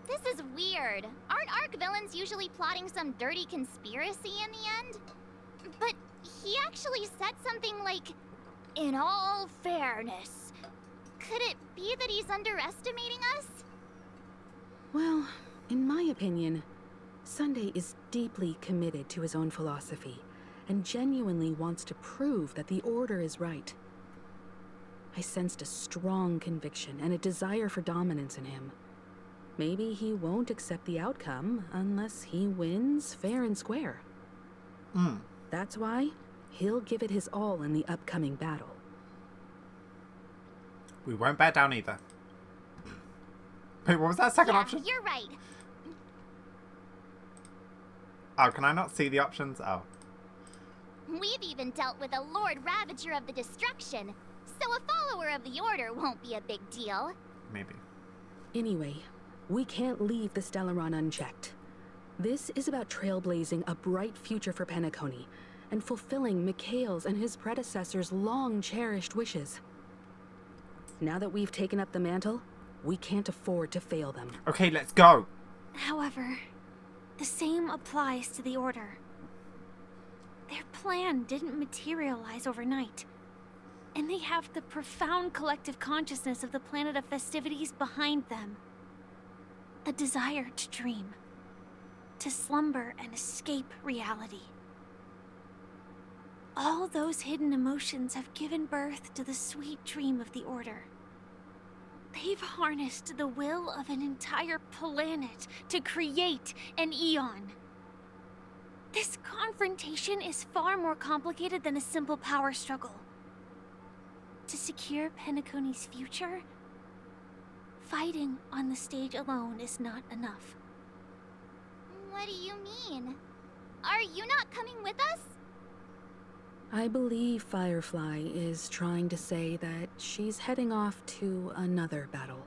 This is weird. Aren't Arc villains usually plotting some dirty conspiracy in the end? But he actually said something like, "In all fairness." Could it be that he's underestimating us? Well, in my opinion, Sunday is deeply committed to his own philosophy and genuinely wants to prove that the Order is right. I sensed a strong conviction and a desire for dominance in him. Maybe he won't accept the outcome unless he wins fair and square. That's why he'll give it his all in the upcoming battle. We won't back down either. Wait, what was that second option? You're right. Oh, can I not see the options? Oh. We've even dealt with a Lord Ravager of the Destruction, so a follower of the Order won't be a big deal. Maybe. Anyway, we can't leave the Stellaron unchecked. This is about trailblazing a bright future for Penacony and fulfilling Mikhail's and his predecessors' long-cherished wishes. Now that we've taken up the mantle, we can't afford to fail them. Okay, let's go. However, the same applies to the Order. Their plan didn't materialize overnight, and they have the profound collective consciousness of the planet of festivities behind them. A desire to dream, to slumber and escape reality. All those hidden emotions have given birth to the sweet dream of the Order. They've harnessed the will of an entire planet to create an Eon. This confrontation is far more complicated than a simple power struggle. To secure Penacony's future, fighting on the stage alone is not enough. What do you mean? Are you not coming with us? I believe Firefly is trying to say that she's heading off to another battle.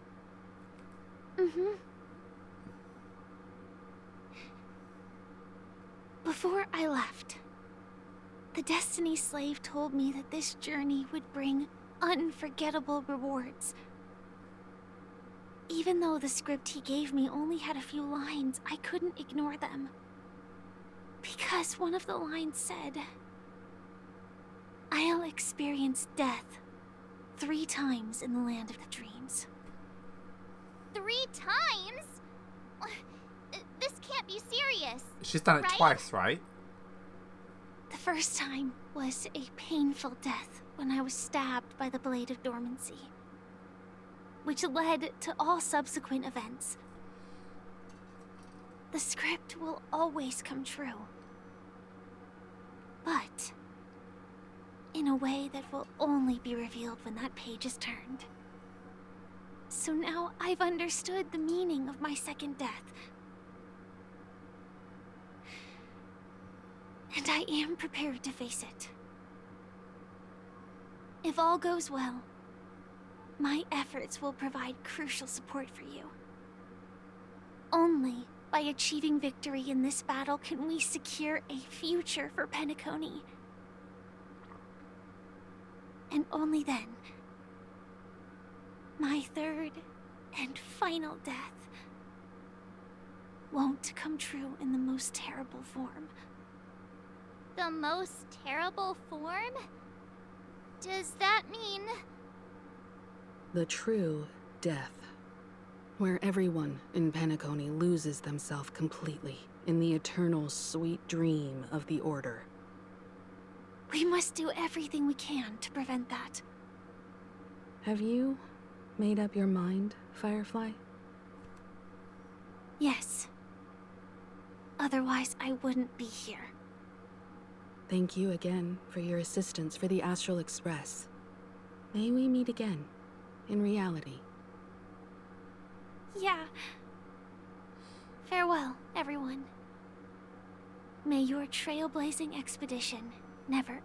Before I left, the Destiny Slave told me that this journey would bring unforgettable rewards. Even though the script he gave me only had a few lines, I couldn't ignore them. Because one of the lines said, "I'll experience death 3 times in the land of the dreams." 3 times? This can't be serious. She's done it right? twice, right? The first time was a painful death when I was stabbed by the Blade of Dormancy, which led to all subsequent events. The script will always come true, but in a way that will only be revealed when that page is turned. So now I've understood the meaning of my second death. And I am prepared to face it. If all goes well, my efforts will provide crucial support for you. Only by achieving victory in this battle can we secure a future for Penacony. And only then, my third and final death won't come true in the most terrible form. The most terrible form? Does that mean... The true death. Where everyone in Penacony loses themselves completely in the eternal sweet dream of the Order. We must do everything we can to prevent that. Have you made up your mind, Firefly? Yes. Otherwise, I wouldn't be here. Thank you again for your assistance for the Astral Express. May we meet again, in reality. Yeah. Farewell, everyone. May your trailblazing expedition never end.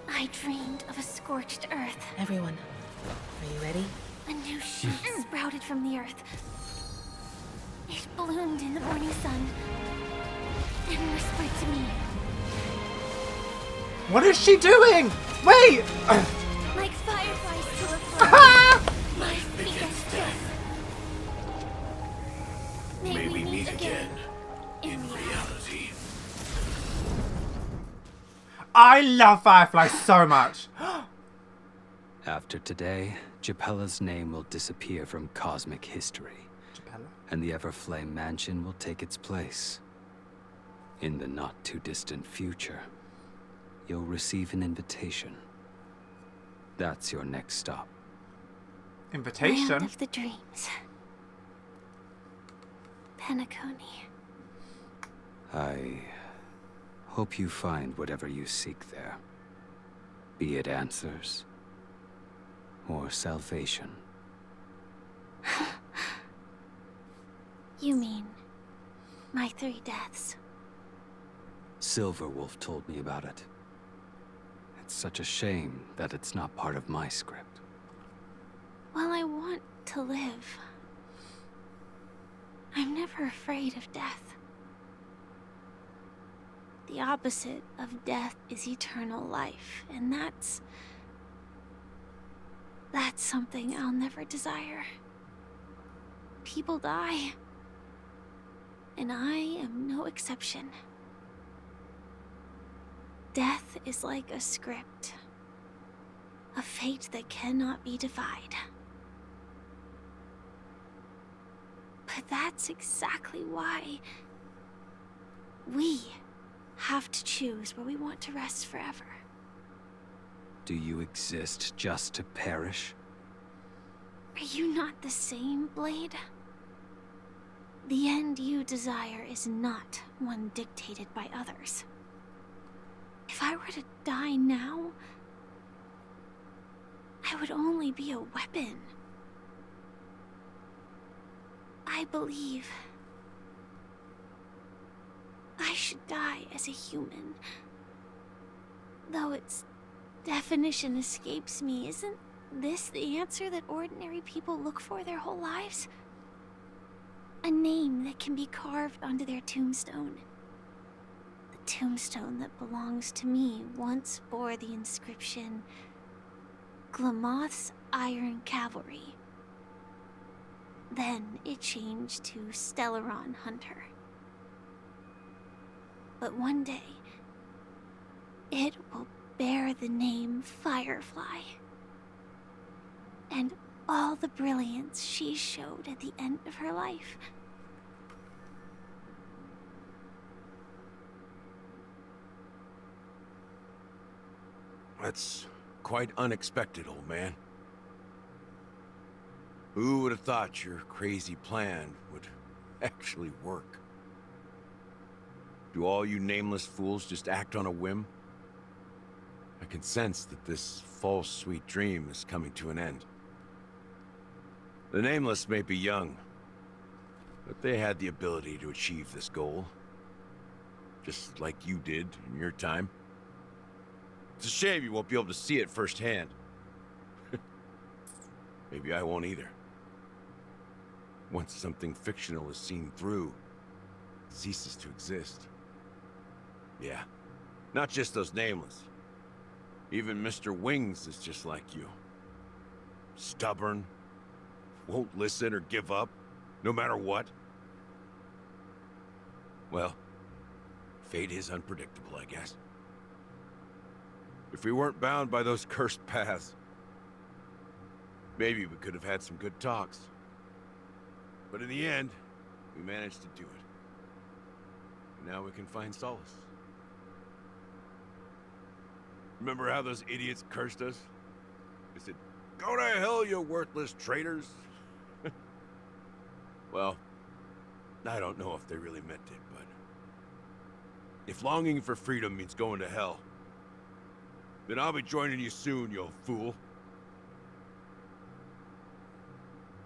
I dreamed of a scorched earth. Everyone, are you ready? A new shoot sprouted from the earth. It bloomed in the morning sun and whispered to me. What is she doing? Wait! Like fireflies to a flame. My biggest death. May we meet again in reality. I love Firefly so much. After today, Japella's name will disappear from cosmic history. Japella? And the Everflame Mansion will take its place. In the not-too-distant future, you'll receive an invitation. That's your next stop. Invitation? Land of the dreams. Penacony. I hope you find whatever you seek there. Be it answers or salvation. You mean my 3 deaths? Silverwolf told me about it. It's such a shame that it's not part of my script. Well, I want to live. I'm never afraid of death. The opposite of death is eternal life, and that's something I'll never desire. People die, and I am no exception. Death is like a script, a fate that cannot be defied. But that's exactly why we have to choose where we want to rest forever. Do you exist just to perish? Are you not the same, Blade? The end you desire is not one dictated by others. If I were to die now, I would only be a weapon. I believe I should die as a human. Though its definition escapes me, isn't this the answer that ordinary people look for their whole lives? A name that can be carved onto their tombstone. The tombstone that belongs to me once bore the inscription, Glamoth's Iron Cavalry. Then it changed to Stellaron Hunter. But one day, it will bear the name Firefly. And all the brilliance she showed at the end of her life. That's quite unexpected, old man. Who would have thought your crazy plan would actually work? Do all you nameless fools just act on a whim? I can sense that this false sweet dream is coming to an end. The nameless may be young, but they had the ability to achieve this goal. Just like you did in your time. It's a shame you won't be able to see it firsthand. Maybe I won't either. Once something fictional is seen through, it ceases to exist. Yeah, not just those nameless. Even Mr. Wings is just like you. Stubborn, won't listen or give up, no matter what. Well, fate is unpredictable, I guess. If we weren't bound by those cursed paths, maybe we could have had some good talks. But in the end, we managed to do it. And now we can find solace. Remember how those idiots cursed us? They said, "Go to hell, you worthless traitors." Well, I don't know if they really meant it, but if longing for freedom means going to hell, then I'll be joining you soon, you old fool.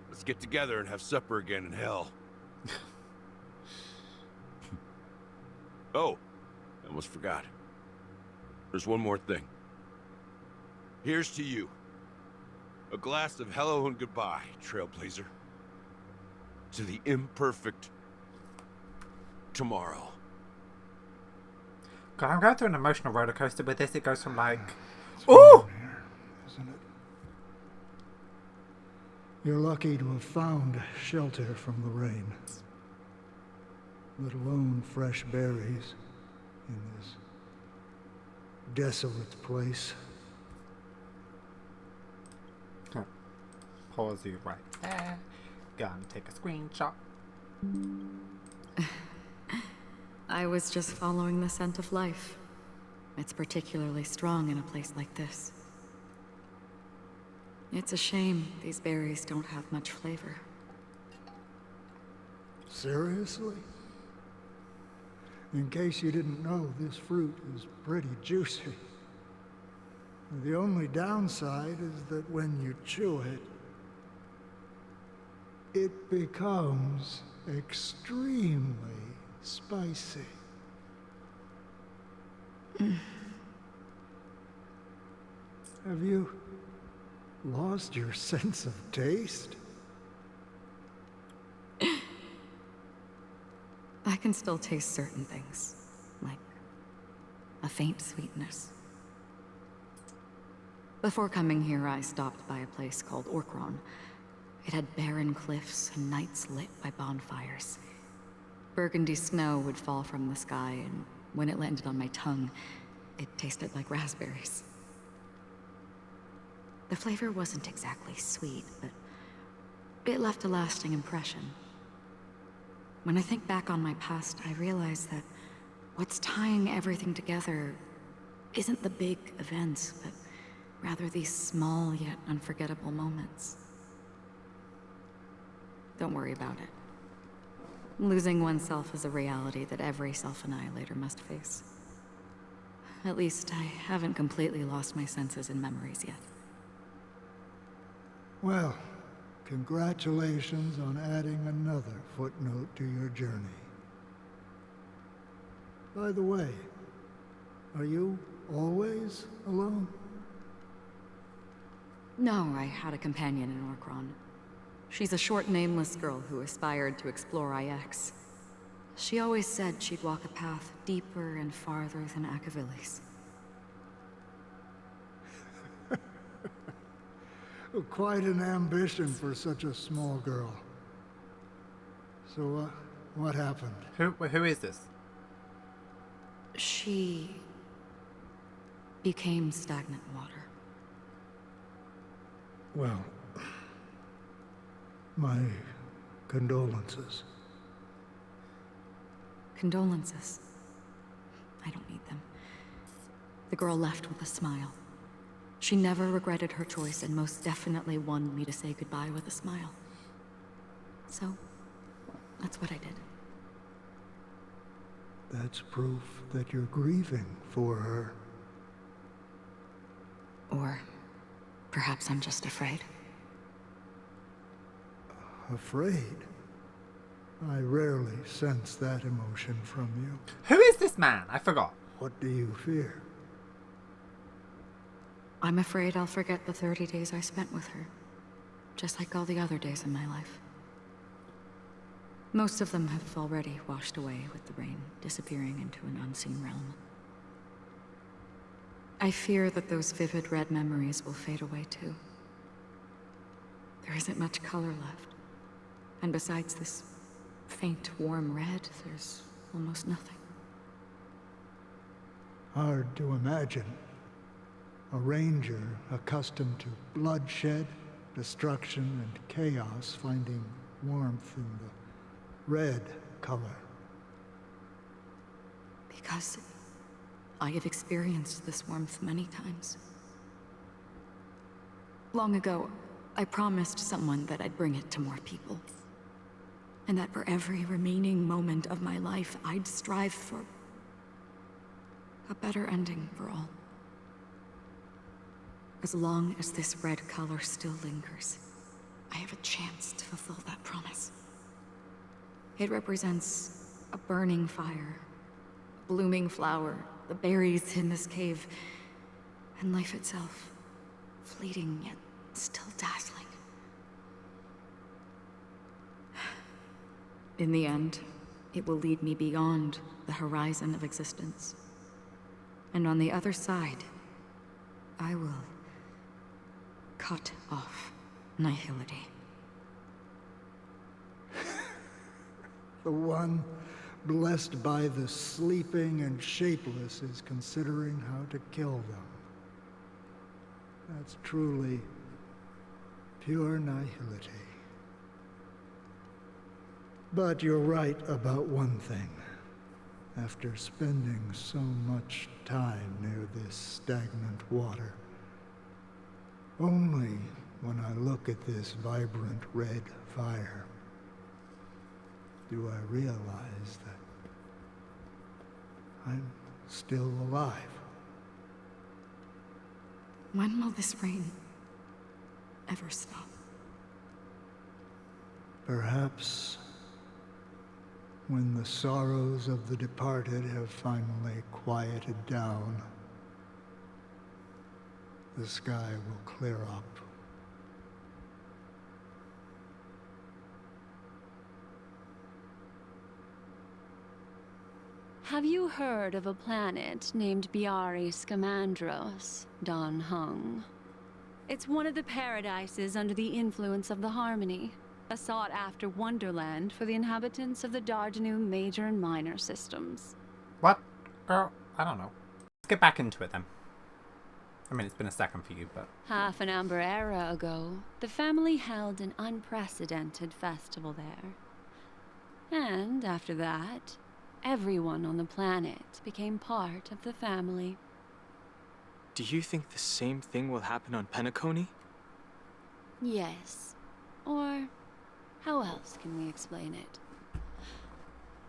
Let's get together and have supper again in hell. Oh, I almost forgot. There's one more thing. Here's to you. A glass of hello and goodbye, Trailblazer. To the imperfect tomorrow. God, I'm going through an emotional roller coaster with this. It goes from like, ooh! Isn't it? You're lucky to have found shelter from the rain. Let alone fresh berries in this desolate place. Pause you right there. Gonna take a screenshot. I was just following the scent of life. It's particularly strong in a place like this. It's a shame these berries don't have much flavor. Seriously? In case you didn't know, this fruit is pretty juicy. The only downside is that when you chew it, it becomes extremely spicy. Have you lost your sense of taste? I can still taste certain things, like a faint sweetness. Before coming here, I stopped by a place called Orkron. It had barren cliffs and nights lit by bonfires. Burgundy snow would fall from the sky, and when it landed on my tongue, it tasted like raspberries. The flavor wasn't exactly sweet, but it left a lasting impression. When I think back on my past, I realize that what's tying everything together isn't the big events, but rather these small yet unforgettable moments. Don't worry about it. Losing oneself is a reality that every self-annihilator must face. At least I haven't completely lost my senses and memories yet. Well, congratulations on adding another footnote to your journey. By the way, are you always alone? No, I had a companion in Orkron. She's a short, nameless girl who aspired to explore IX. She always said she'd walk a path deeper and farther than Akavilis. Quite an ambition for such a small girl. So, what happened? Who is this? She became stagnant water. Well, my condolences. Condolences. I don't need them. The girl left with a smile. She never regretted her choice and most definitely wanted me to say goodbye with a smile. So, that's what I did. that's proof that you're grieving for her. Or perhaps I'm just afraid. Afraid? I rarely sense that emotion from you. Who is this man? I forgot. What do you fear? I'm afraid I'll forget the 30 days I spent with her, just like all the other days in my life. Most of them have already washed away with the rain, disappearing into an unseen realm. I fear that those vivid red memories will fade away too. There isn't much color left. And besides this faint, warm red, there's almost nothing. Hard to imagine. A ranger accustomed to bloodshed, destruction, and chaos finding warmth in the red color. Because I have experienced this warmth many times. Long ago, I promised someone that I'd bring it to more people. And that for every remaining moment of my life, I'd strive for a better ending for all. As long as this red color still lingers, I have a chance to fulfill that promise. It represents a burning fire, a blooming flower, the berries in this cave, and life itself, fleeting yet still dazzling. In the end, it will lead me beyond the horizon of existence. And on the other side, I will cut off nihility. The one blessed by the sleeping and shapeless is considering how to kill them. That's truly pure nihility. But you're right about one thing. After spending so much time near this stagnant water, only when I look at this vibrant red fire do I realize that I'm still alive. When will this rain ever stop? Perhaps when the sorrows of the departed have finally quieted down, the sky will clear up. Have you heard of a planet named Biari Scamandros, Don Hung? It's one of the paradises under the influence of the Harmony, a sought-after wonderland for the inhabitants of the Dardanu major and minor systems. What? Girl, I don't know. Let's get back into it then. I mean, it's been a second for you, but... Half an Amber era ago, the family held an unprecedented festival there. And after that, everyone on the planet became part of the family. Do you think the same thing will happen on Penacony? Yes. Or how else can we explain it?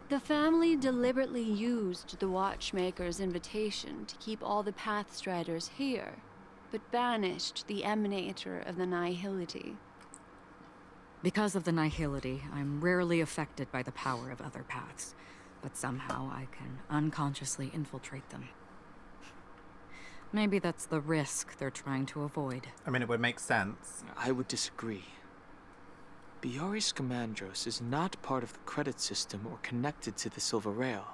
The family deliberately used the Watchmaker's invitation to keep all the Pathstriders here, but banished the Emanator of the Nihility. Because of the Nihility, I'm rarely affected by the power of other paths, but somehow I can unconsciously infiltrate them. Maybe that's the risk they're trying to avoid. I mean, it would make sense. I would disagree. Biari Scamandros is not part of the credit system or connected to the Silver Rail.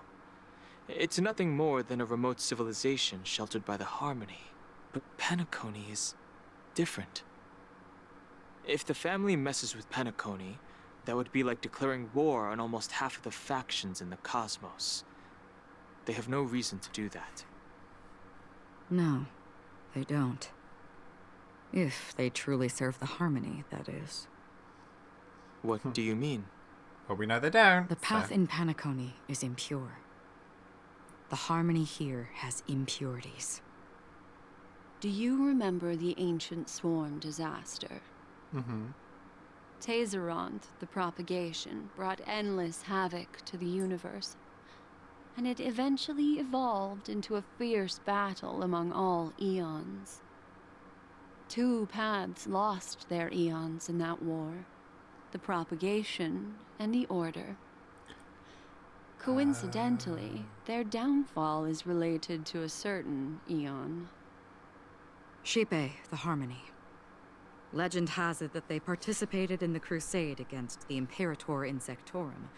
It's nothing more than a remote civilization sheltered by the Harmony. But Penacony is different. If the family messes with Penacony, that would be like declaring war on almost half of the factions in the cosmos. They have no reason to do that. No, they don't. If they truly serve the Harmony, that is. What do you mean? Well, we know they don't. The path in Penacony is impure. The Harmony here has impurities. Do you remember the ancient swarm disaster? Mm-hmm. Tazeront, the propagation, brought endless havoc to the universe. and it eventually evolved into a fierce battle among all eons. 2 paths lost their eons in that war, the propagation and the order. Coincidentally, their downfall is related to a certain eon. Shipe, the Harmony. Legend has it that they participated in the crusade against the Imperator Insectorum,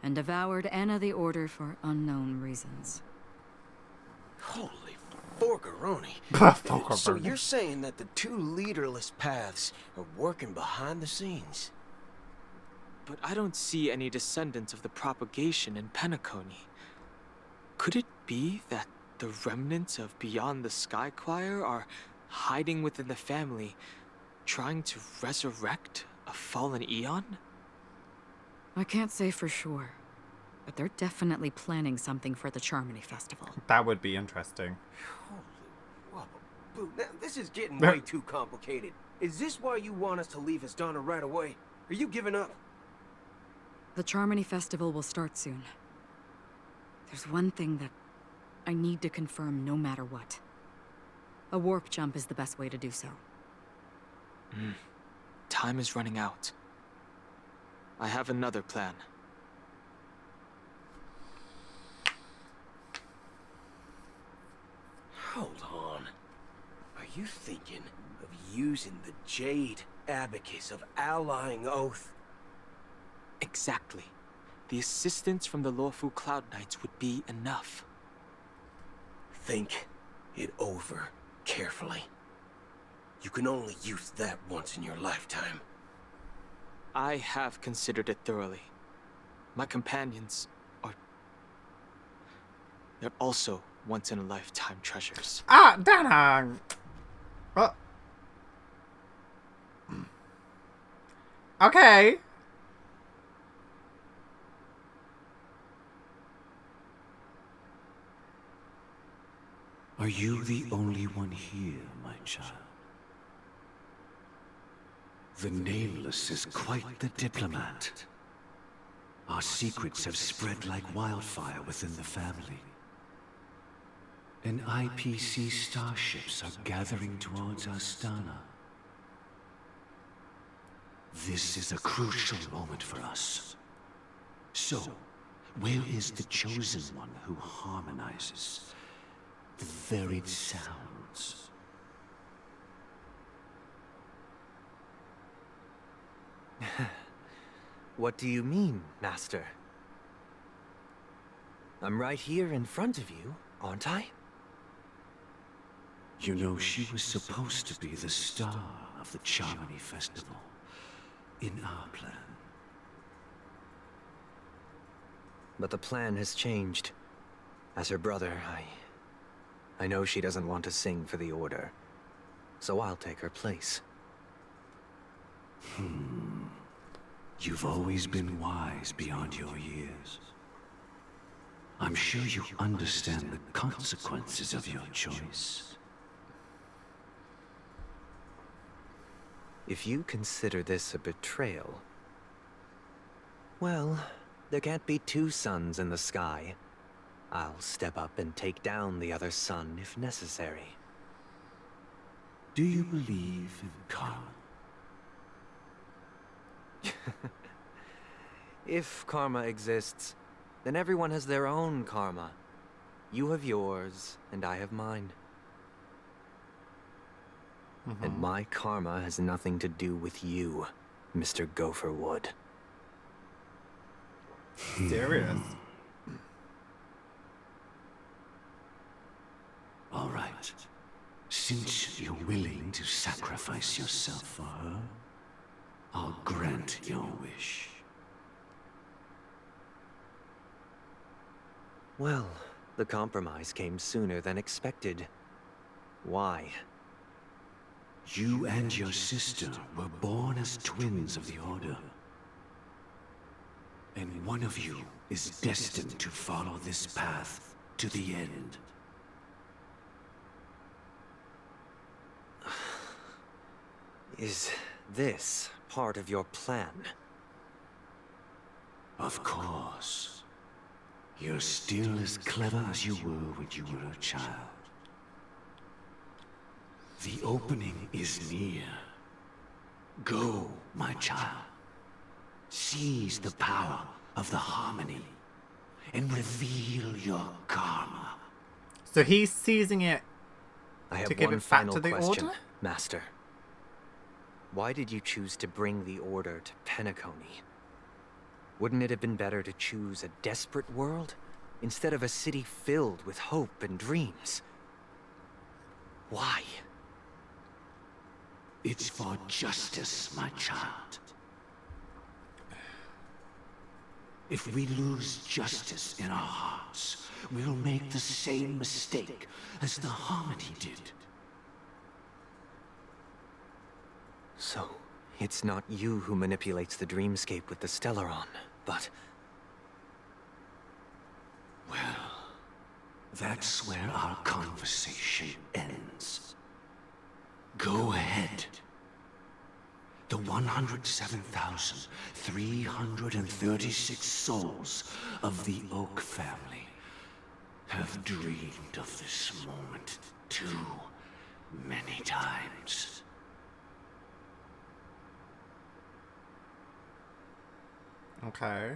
and devoured Anna the Order for unknown reasons. Holy forgaroni. So you're saying that the 2 leaderless paths are working behind the scenes? But I don't see any descendants of the propagation in Penacony. Could it be that the remnants of Beyond the Sky Choir are hiding within the family, trying to resurrect a fallen eon? I can't say for sure, but they're definitely planning something for the Charmony Festival. That would be interesting. Holy wobble. Now, this is getting way too complicated. Is this why you want us to leave Astana right away? Are you giving up? The Charmony Festival will start soon. There's one thing that I need to confirm no matter what. A warp jump is the best way to do so. Time is running out. I have another plan. Hold on. Are you thinking of using the Jade Abacus of Allying Oath? Exactly. The assistance from the lawful Cloud Knights would be enough. Think it over carefully. You can only use that once in your lifetime. I have considered it thoroughly. My companions are... they're also once-in-a-lifetime treasures. Ah, Danang! Well... Okay. Are you the only one here, my child? The Nameless is quite the diplomat. Our secrets have spread like wildfire within the family. And IPC starships are gathering towards Astana. This is a crucial moment for us. So, where is the chosen one who harmonizes the varied sounds? What do you mean, Master? I'm right here in front of you, aren't I? You know, she was supposed to be the star of the Charmony Festival. In our plan. But the plan has changed. As her brother, I know she doesn't want to sing for the Order. So I'll take her place. You've always been wise beyond your years. I'm sure you understand the consequences of your choice. If you consider this a betrayal... well, there can't be 2 suns in the sky. I'll step up and take down the other sun if necessary. Do you believe in karma? If karma exists, then everyone has their own karma. You have yours, and I have mine. And my karma has nothing to do with you, Mr. Gopherwood. Serious. All right. Since you're willing to sacrifice yourself for her, I'll grant your wish. Well, the compromise came sooner than expected. Why? You and your sister were born as twins of the Order. And one of you is destined to follow this path to the end. Is this part of your plan? Of course. You're still as clever as you were when you were a child. The opening is near. Go, my child. Seize the power of the harmony and reveal your karma. So he's seizing it I have to give one it back final to the question, Order? Master. Why did you choose to bring the Order to Penacony? Wouldn't it have been better to choose a desperate world instead of a city filled with hope and dreams? Why? It's for justice, my child. If we lose justice in our hearts, we'll make the same mistake as the Harmony did. So, it's not you who manipulates the dreamscape with the Stellaron, but... Well, that's where our conversation ends. Go ahead. The 107,336 souls of the Oak family have dreamed of this moment too many times. Okay.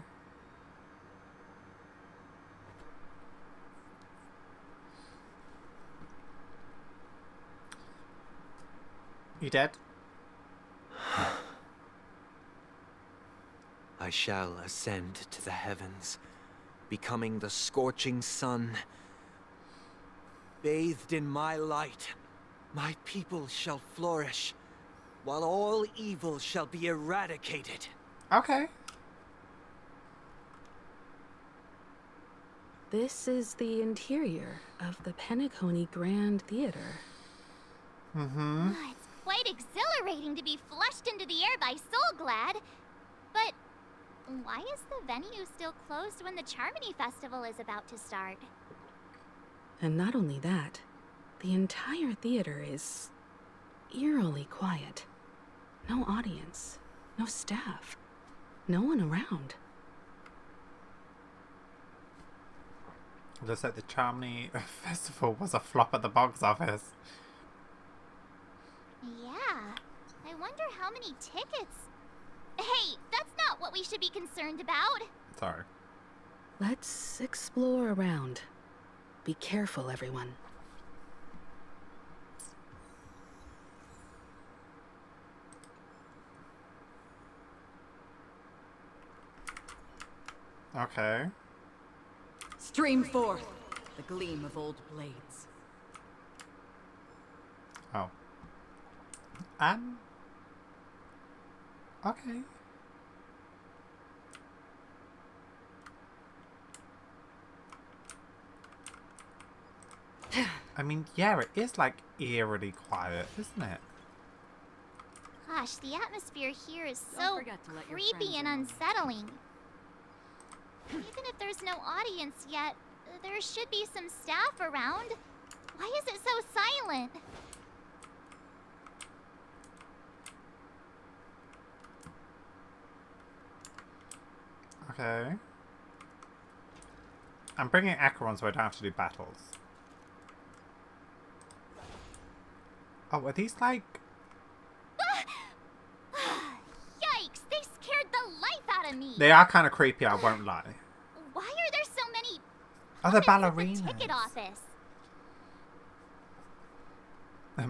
You dead? I shall ascend to the heavens, becoming the scorching sun. Bathed in my light, my people shall flourish, while all evil shall be eradicated. Okay. This is the interior of the Penacony Grand Theater. Mm-hmm. It's quite exhilarating to be flushed into the air by Soulglad. But why is the venue still closed when the Charmony Festival is about to start? And not only that, the entire theater is eerily quiet. No audience, no staff, no one around. Looks like the Charmony Festival was a flop at the box office. Yeah, I wonder how many tickets... Hey, that's not what we should be concerned about. Sorry. Let's explore around. Be careful, everyone. Okay. Stream forth the gleam of old blades. Oh. Okay. I mean, yeah, it is like eerily quiet, isn't it? Gosh, the atmosphere here is Don't so forget to let your creepy friends and in. unsettling. Even if there's no audience yet, there should be some staff around. Why is it so silent? Okay. I'm bringing Acheron so I don't have to do battles. Oh, are these like... Yikes, they scared the life out of me. They are kind of creepy, I won't lie. Why are there so many Oh, they're puppets at ballerinas. the ticket office?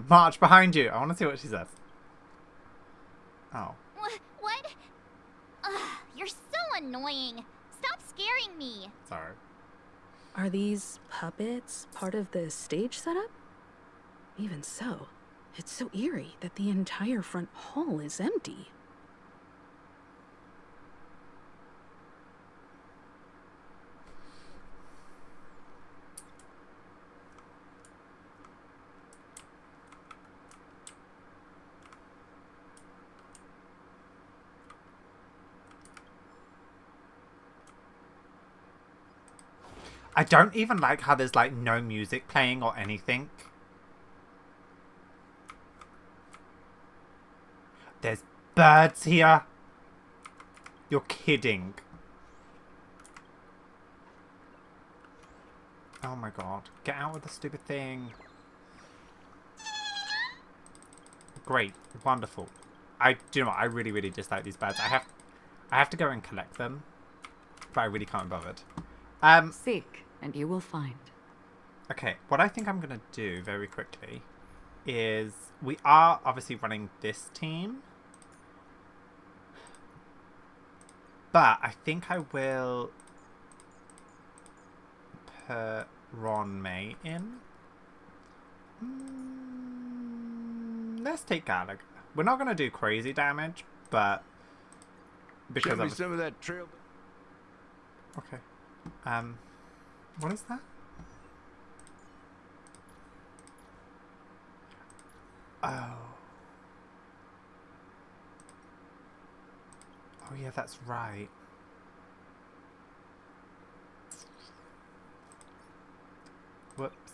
March behind you. I want to see what she says. Oh. What? You're so annoying. Stop scaring me. Sorry. Are these puppets part of the stage setup? Even so, it's so eerie that the entire front hall is empty. I don't even like how there's like no music playing or anything. There's birds here. You're kidding. Oh my god. Get out with the stupid thing. Great. Wonderful. Do you know what? I really, really dislike these birds. I have to go and collect them. But I really can't be bothered. Seek, and you will find. Okay, what I think I'm going to do very quickly is we are obviously running this team. But I think I will put Ron May in. Let's take Gallagher. We're not going to do crazy damage, but because Show me some of that trail. Okay. What is that? Oh. Oh yeah, that's right. Whoops.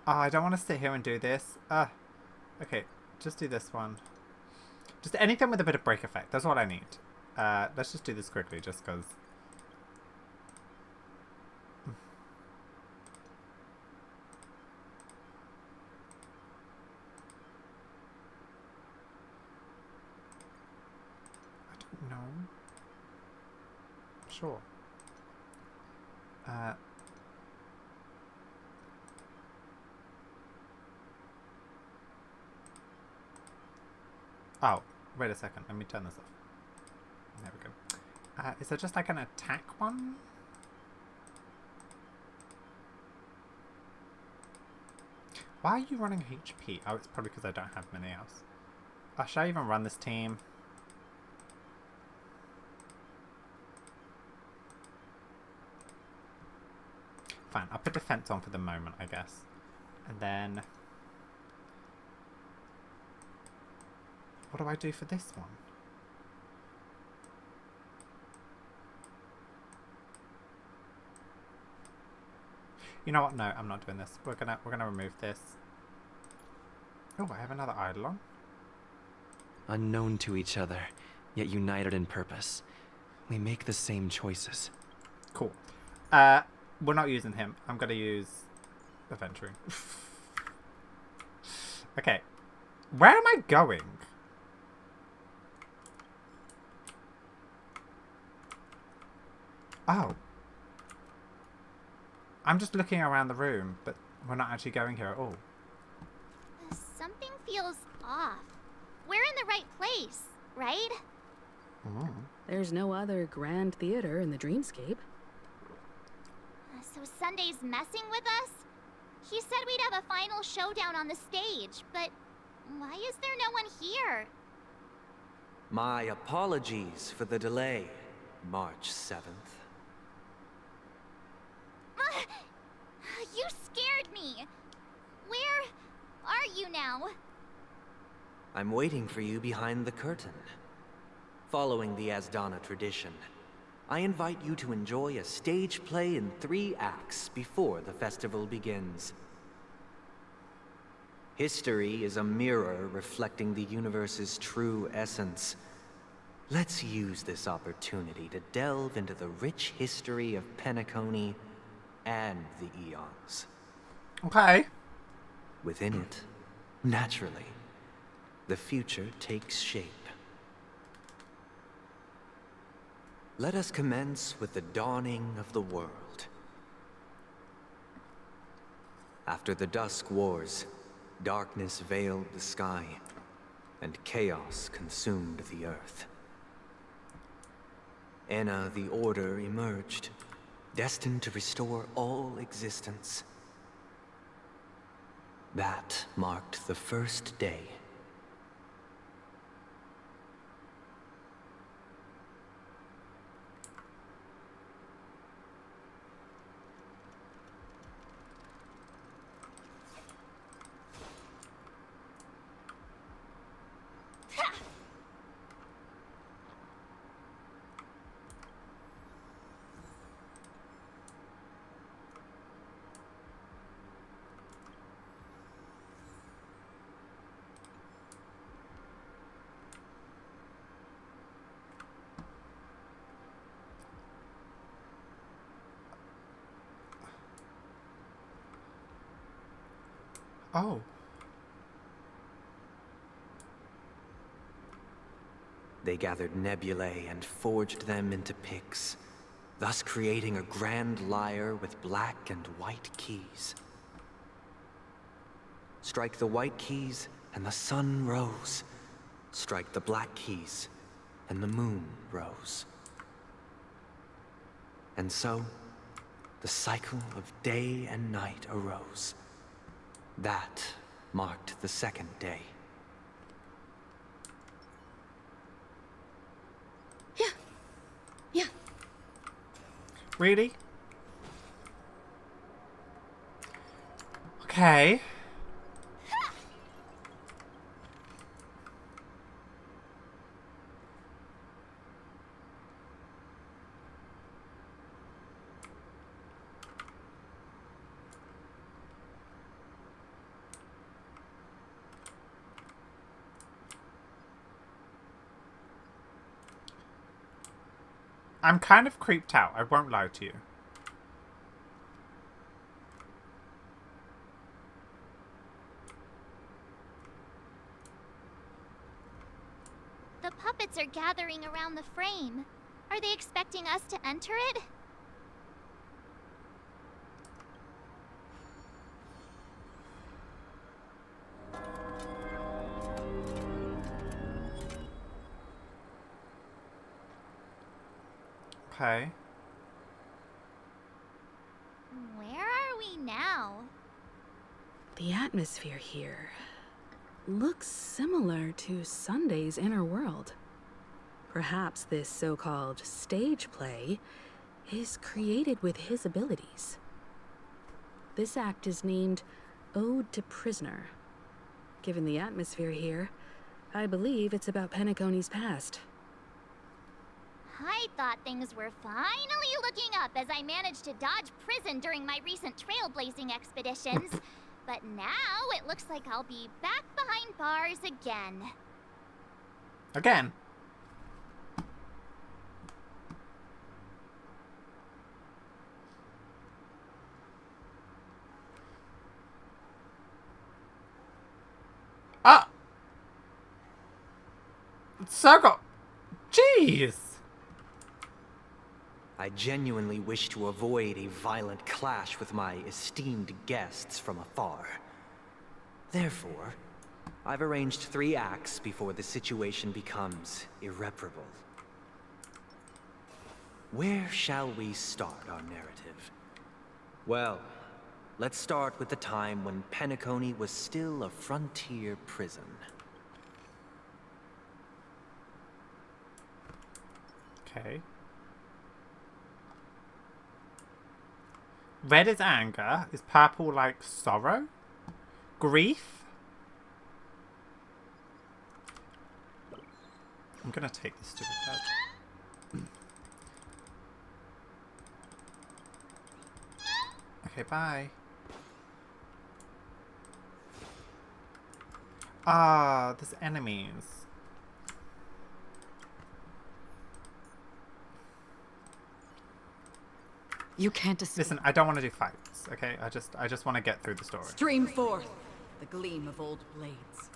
Oh, I don't want to sit here and do this. Okay, just do this one. Just anything with a bit of break effect. That's what I need. Let's just do this quickly, just because. I don't know. Sure. Oh, wait a second. Let me turn this off. There we go. Is there just like an attack one? Why are you running HP? Oh, it's probably because I don't have many else. Should I even run this team? Fine, I'll put defense on for the moment, I guess. And then... what do I do for this one? You know what? No, I'm not doing this. We're gonna remove this. Oh, I have another Eidolon. Unknown to each other, yet united in purpose. We make the same choices. Cool. We're not using him. I'm gonna use Adventuring. Okay. Where am I going? Oh. I'm just looking around the room, but we're not actually going here at all. Something feels off. We're in the right place, right? Mm. There's no other grand theater in the dreamscape. So Sunday's messing with us? He said we'd have a final showdown on the stage, but why is there no one here? My apologies for the delay, March 7th. You scared me. Where are you now? I'm waiting for you behind the curtain. Following the Asdana tradition, I invite you to enjoy a stage play in 3 acts before the festival begins. History is a mirror reflecting the universe's true essence. Let's use this opportunity to delve into the rich history of Penacony and the Eons. Okay. Within it, naturally, the future takes shape. Let us commence with the dawning of the world. After the Dusk Wars, darkness veiled the sky, and chaos consumed the earth. Enna the Order emerged, destined to restore all existence. That marked the first day. Oh. They gathered nebulae and forged them into picks, thus creating a grand lyre with black and white keys. Strike the white keys, and the sun rose. Strike the black keys, and the moon rose. And so, the cycle of day and night arose. That marked the second day. Yeah. Really? Okay. I'm kind of creeped out, I won't lie to you. The puppets are gathering around the frame. Are they expecting us to enter it? Okay. Where are we now? The atmosphere here looks similar to Sunday's inner world. Perhaps this so-called stage play is created with his abilities. This act is named Ode to Prisoner. Given the atmosphere here, I believe it's about Penacony's past. I thought things were finally looking up as I managed to dodge prison during my recent trailblazing expeditions. But now it looks like I'll be back behind bars again. Again? Ah! Circle! Jeez! I genuinely wish to avoid a violent clash with my esteemed guests from afar. Therefore, I've arranged 3 acts before the situation becomes irreparable. Where shall we start our narrative? Well, let's start with the time when Penacony was still a frontier prison. Okay. Red is anger. Is purple like sorrow? Grief? I'm gonna take this stupid bed. Okay, bye. Ah, there's enemies. You can't escape. Listen, I don't want to do fights, okay? I just want to get through the story. Stream forth the gleam of old blades.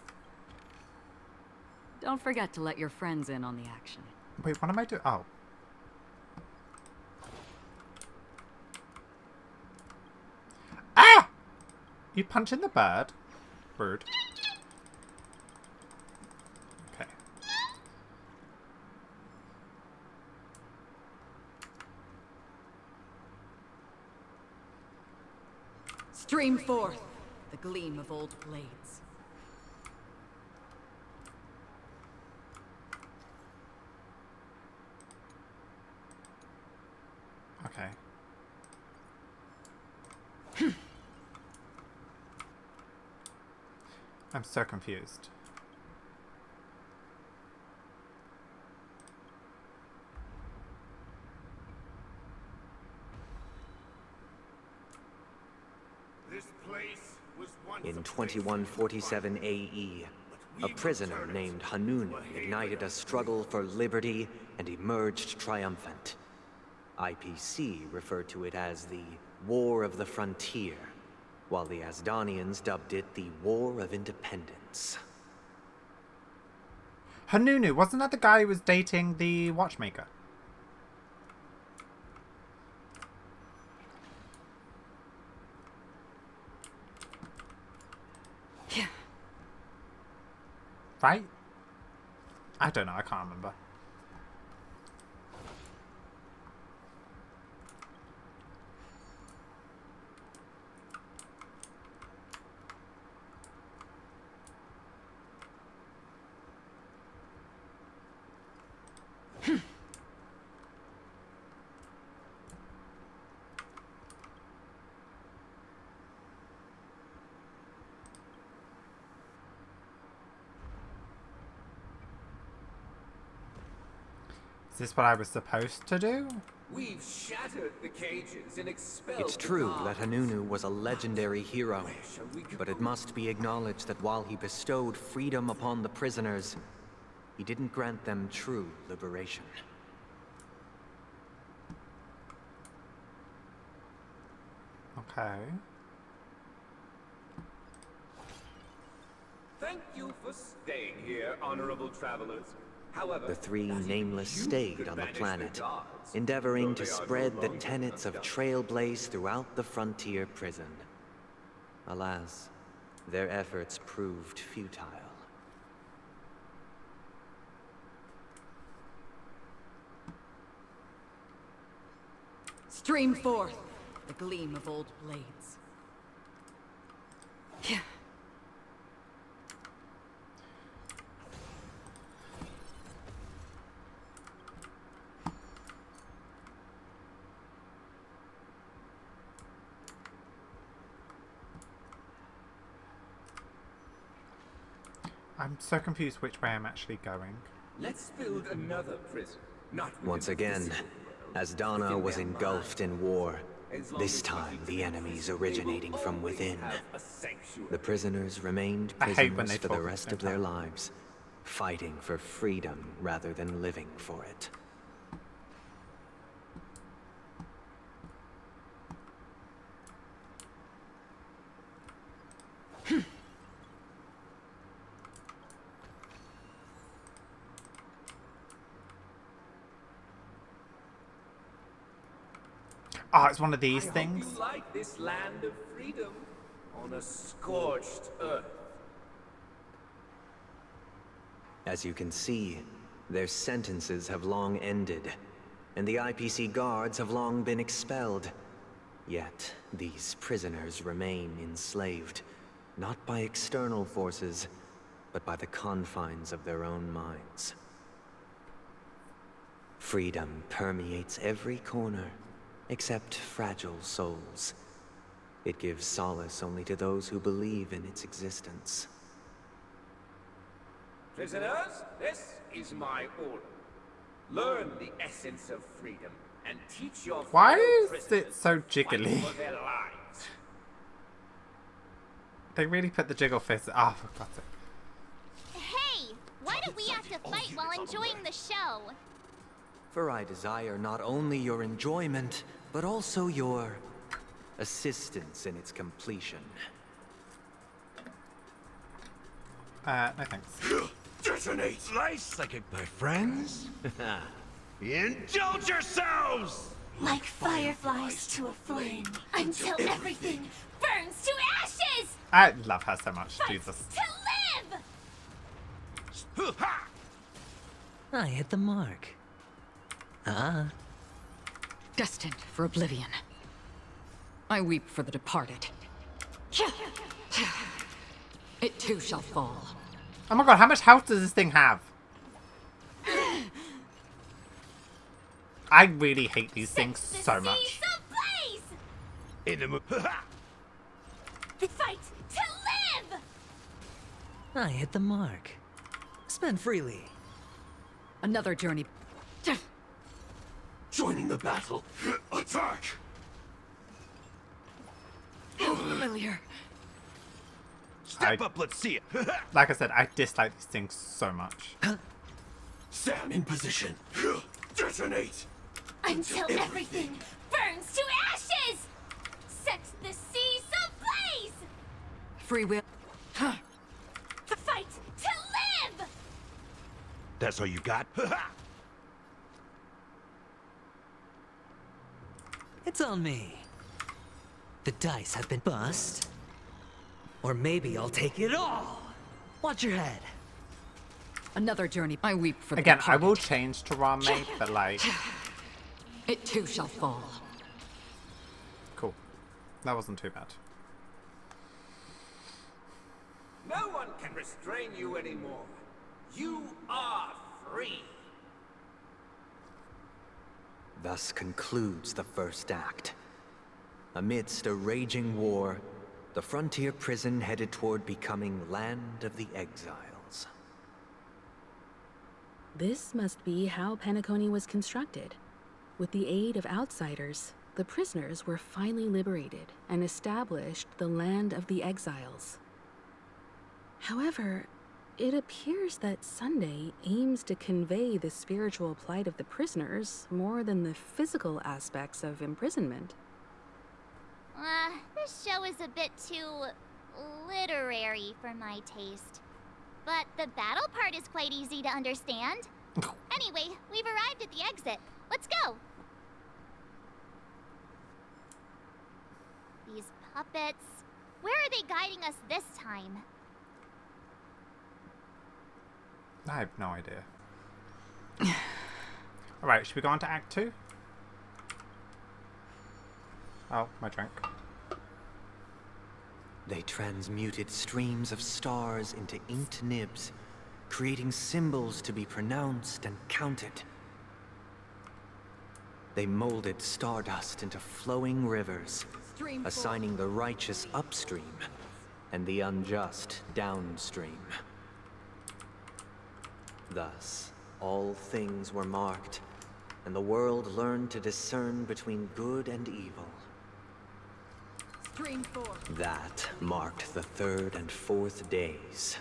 Don't forget to let your friends in on the action. Wait, what am I doing? Oh. Ah! You punching the bird? Rude. Okay. Stream forth the gleam of old blades. Okay. I'm so confused. In 2147 AE, a prisoner named Hanun ignited a struggle for liberty and emerged triumphant. IPC referred to it as the War of the Frontier. while the Asdanians dubbed it the War of Independence. Hanunu, wasn't that the guy who was dating the watchmaker? Yeah. Right? I don't know, I can't remember. Is this what I was supposed to do? We've shattered the cages and expelled It's true that Hanunu was a legendary hero, but it must be acknowledged that while he bestowed freedom upon the prisoners, he didn't grant them true liberation. Okay. Thank you for staying here, honorable travelers. However, The three nameless stayed on the planet, endeavoring to spread the tenets of Trailblaze throughout the frontier prison. Alas, their efforts proved futile. Stream forth the gleam of old blades. Yeah. I'm so confused which way I'm actually going. let's build another prison. Not Once again, Asdana was engulfed in war. This time, the enemies originating from within. The prisoners remained I hate when prisoners they for talk the at the rest same of their time. lives, fighting for freedom rather than living for it. Oh, it's one of these I things. hope you like this land of freedom on a scorched earth. As you can see, their sentences have long ended, and the IPC guards have long been expelled. Yet, these prisoners remain enslaved, not by external forces, but by the confines of their own minds. Freedom permeates every corner, except fragile souls. It gives solace only to those who believe in its existence. Prisoners, this is my order. Learn the essence of freedom and teach your Why fellow is prisoners it so to fight jiggly? for their lives. They really put the jiggle fist. Oh, for God's sake. Hey, why do we have to fight while enjoying the show? For I desire not only your enjoyment, but also your assistance in its completion. No thanks. Detonate! Slice like it, my friends. Indulge yourselves! Like fireflies to a flame, until everything burns to ashes! I love her so much. Jesus. To live! I hit the mark. Destined for oblivion. I weep for the departed. It too shall fall. Oh my God, how much health does this thing have? I really hate these things so much. In the Fight to live! I hit the mark. Spend freely. Another journey. Joining the battle. Attack! Familiar. Step up, let's see it. Like I said, I dislike these things so much. Sam in position. Detonate! Until everything burns to ashes! Set the seas ablaze! free will. Huh. To fight, to live! That's all you got? It's on me. The dice have been bust. Or maybe I'll take it all. Watch your head. Another journey. I weep for the Again, I departed. will change to Rame, but like... It too shall fall. Cool. That wasn't too bad. No one can restrain you anymore. You are free. Thus concludes the first act. Amidst a raging war, the frontier prison headed toward becoming Land of the Exiles. This must be how Penacony was constructed. With the aid of outsiders, the prisoners were finally liberated and established the Land of the Exiles. However, it appears that Sunday aims to convey the spiritual plight of the prisoners more than the physical aspects of imprisonment. This show is a bit too literary for my taste. But the battle part is quite easy to understand. Anyway, we've arrived at the exit. Let's go! These puppets... Where are they guiding us this time? I have no idea. Alright, should we go on to Act 2? Oh, my drink. They transmuted streams of stars into inked nibs, creating symbols to be pronounced and counted. They molded stardust into flowing rivers, assigning the righteous upstream and the unjust downstream. Thus, all things were marked, and the world learned to discern between good and evil. Stream 4. That marked the third and fourth days.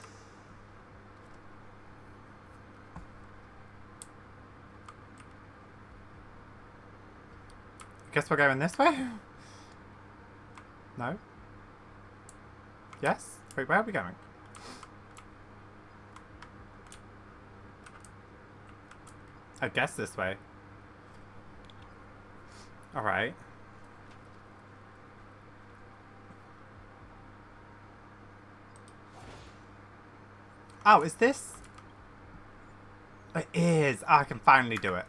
Guess we're going this way? No? Yes? Wait, where are we going? I guess this way. Alright. Oh, is this? It is. Oh, I can finally do it.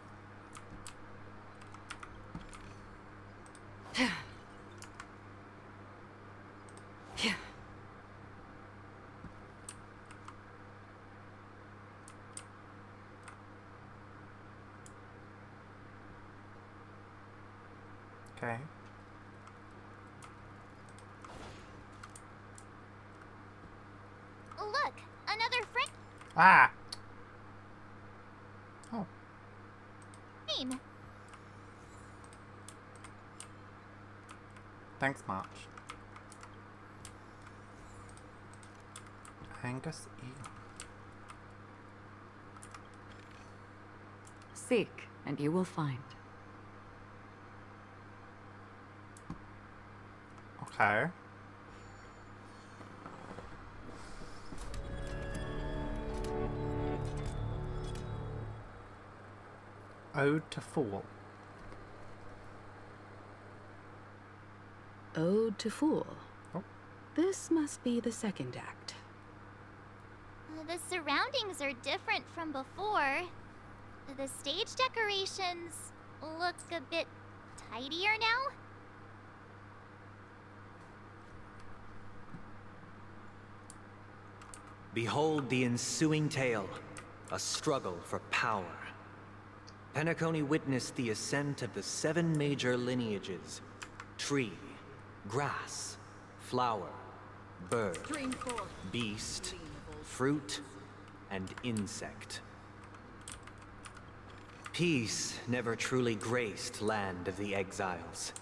Okay. Look, another friend. Ah. Oh. Name. Thanks, March. Angus Eagle. Seek, and you will find. Okay. Ode to Fool. Ode to Fool. Oh. This must be the second act. The surroundings are different from before. The stage decorations look a bit tidier now. Behold the ensuing tale, a struggle for power. Penacony witnessed the ascent of the 7 major lineages: tree, grass, flower, bird, beast, fruit, and insect. Peace never truly graced Land of the Exiles.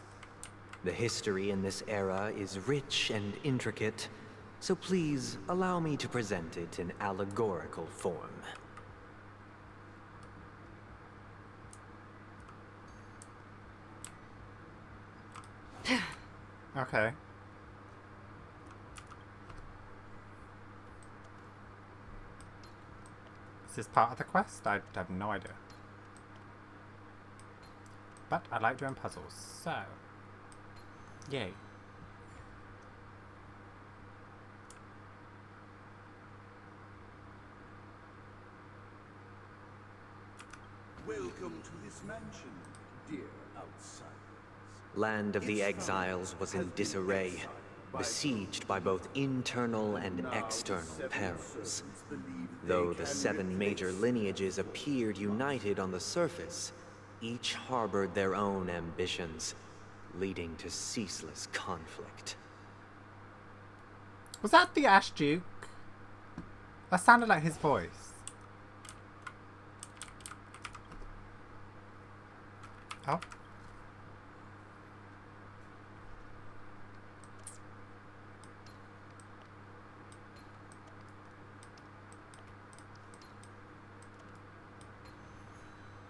The history in this era is rich and intricate, so please allow me to present it in allegorical form. Okay. Is this part of the quest? I have no idea. But I like doing puzzles, so... Yay. Welcome to this mansion, dear outsiders. Land of the Exiles was in disarray, besieged by both internal and external perils. Though the 7 major lineages appeared united on the surface, each harbored their own ambitions, leading to ceaseless conflict. Was that the Archduke? That sounded like his voice. Oh.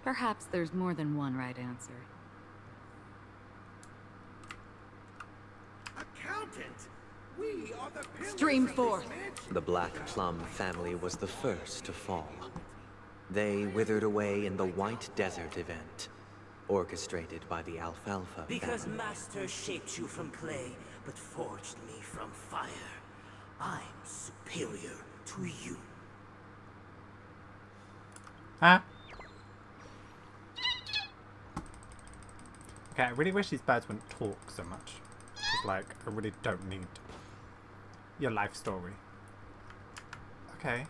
Perhaps there's more than one right answer. Accountant, we are the pillars Stream of forth. this mansion. The Black Plum family was the first to fall. They withered away in the White Desert event, orchestrated by the Alfalfa Because family. Master shaped you from clay, but forged me from fire. I'm superior to you. Huh? Okay, I really wish these birds wouldn't talk so much. It's like, I really don't need your life story. Okay.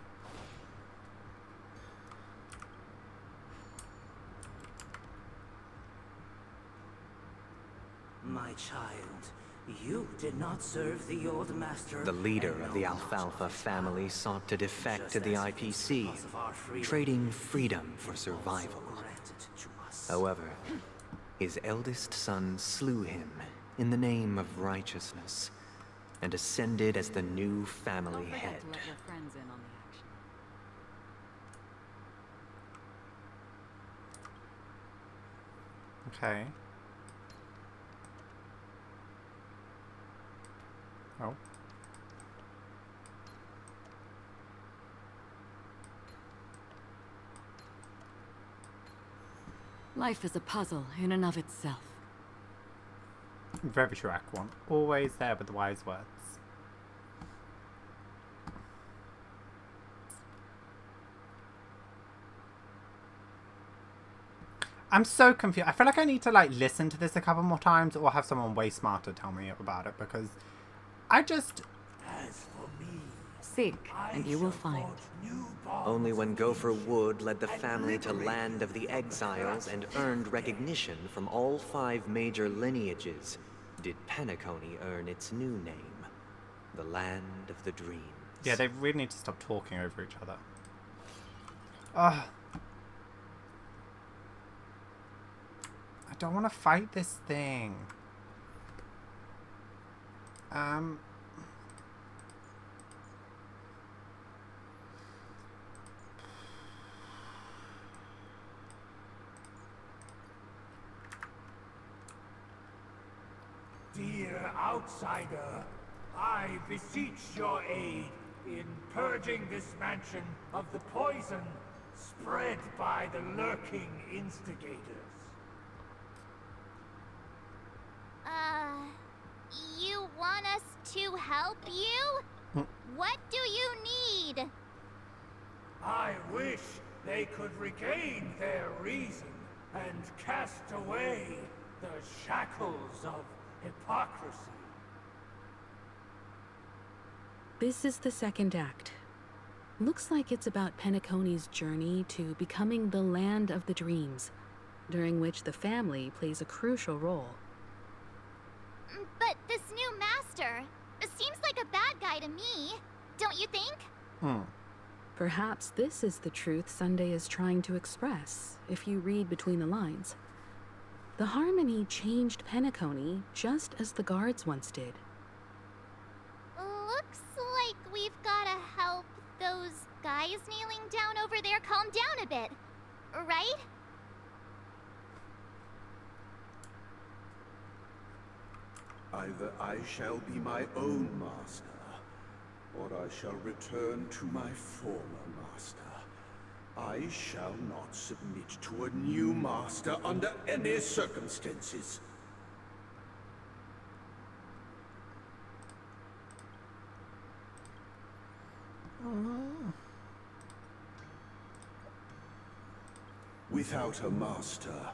My child, you did not serve the old master. The leader and of the know Alfalfa not family sought to defect to Just the as IPC, because of our freedom, trading freedom for survival. granted to us. However, his eldest son slew him in the name of righteousness, and ascended as the new family Don't head. forget to let your friends in on the action. Okay. Oh. Life is a puzzle in and of itself. Very true, Act 1. Always there with the wise words. I'm so confused. I feel like I need to like listen to this a couple more times or have someone way smarter tell me about it because I just... As for me, Seek, and you will find. Only when Gopher Wood led the family to Land of the Exiles and earned recognition from all 5 major lineages did Penacony earn its new name, the Land of the Dreams. Yeah, they really need to stop talking over each other. Ugh. I don't want to fight this thing. Dear outsider, I beseech your aid in purging this mansion of the poison spread by the lurking instigators. You want us to help you? What do you need? I wish they could regain their reason and cast away the shackles of hypocrisy. This is the second act. Looks like it's about Penacony's journey to becoming the Land of the Dreams, during which the family plays a crucial role. But this new master seems like a bad guy to me, don't you think? Perhaps this is the truth Sunday is trying to express, if you read between the lines. The Harmony changed Penacony just as the guards once did. Looks like we've gotta help those guys kneeling down over there calm down a bit, right? Either I shall be my own master, or I shall return to my former master, I shall not submit to a new master under any circumstances. Without a master,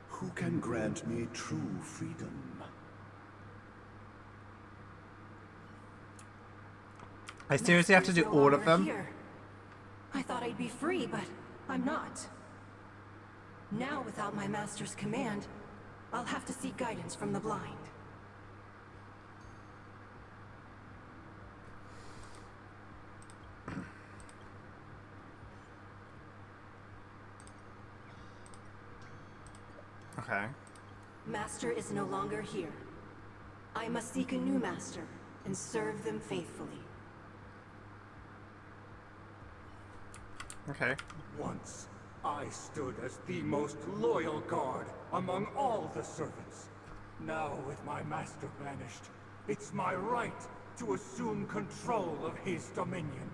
who can grant me true freedom? I seriously have to do all of them? Here. I thought I'd be free, but I'm not. Now, without my master's command, I'll have to seek guidance from the blind. Okay. Master is no longer here. I must seek a new master and serve them faithfully. Okay. Once, I stood as the most loyal guard among all the servants. Now, with my master vanished, it's my right to assume control of his dominion.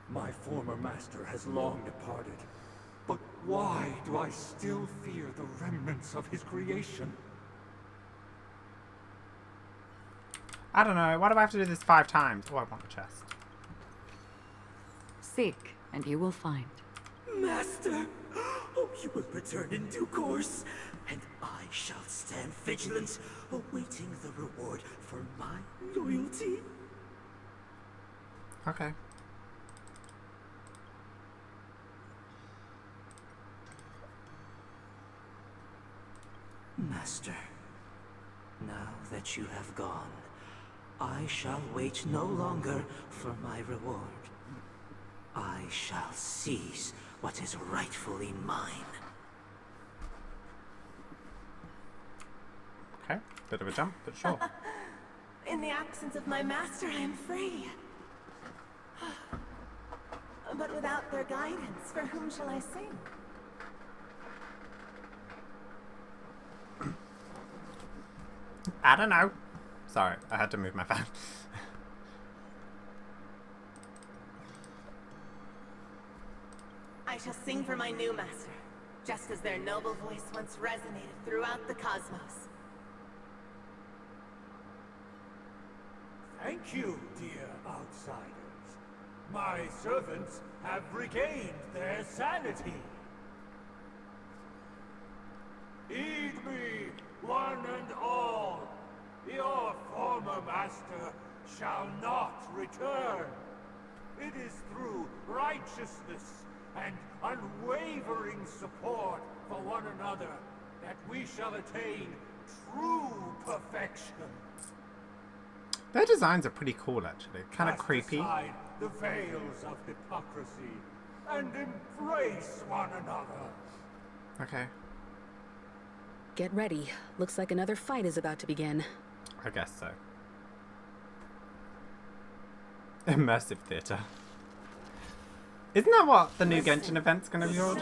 My former master has long departed. But why do I still fear the remnants of his creation? I don't know. Why do I have to do this 5 times? Oh, I want the chest. Seek, and you will find. Master! Oh, you will return in due course, and I shall stand vigilant, awaiting the reward for my loyalty. Okay. Master, now that you have gone, I shall wait no longer for my reward. I shall seize what is rightfully mine. Okay, bit of a jump, but sure. In the absence of my master, I am free. But without their guidance, for whom shall I sing? I don't know. Sorry, I had to move my fan. I shall sing for my new master, just as their noble voice once resonated throughout the cosmos. Thank you, dear outsiders. My servants have regained their sanity. Heed me, one and all. Your former master shall not return. It is through righteousness and unwavering support for one another that we shall attain true perfection. Their designs are pretty cool, actually. Kind of Cast creepy. aside the veils of hypocrisy and embrace one another. Okay, Get ready. Looks like another fight is about to begin. I guess so. Immersive theatre. Isn't that what the new Genshin event's gonna be called?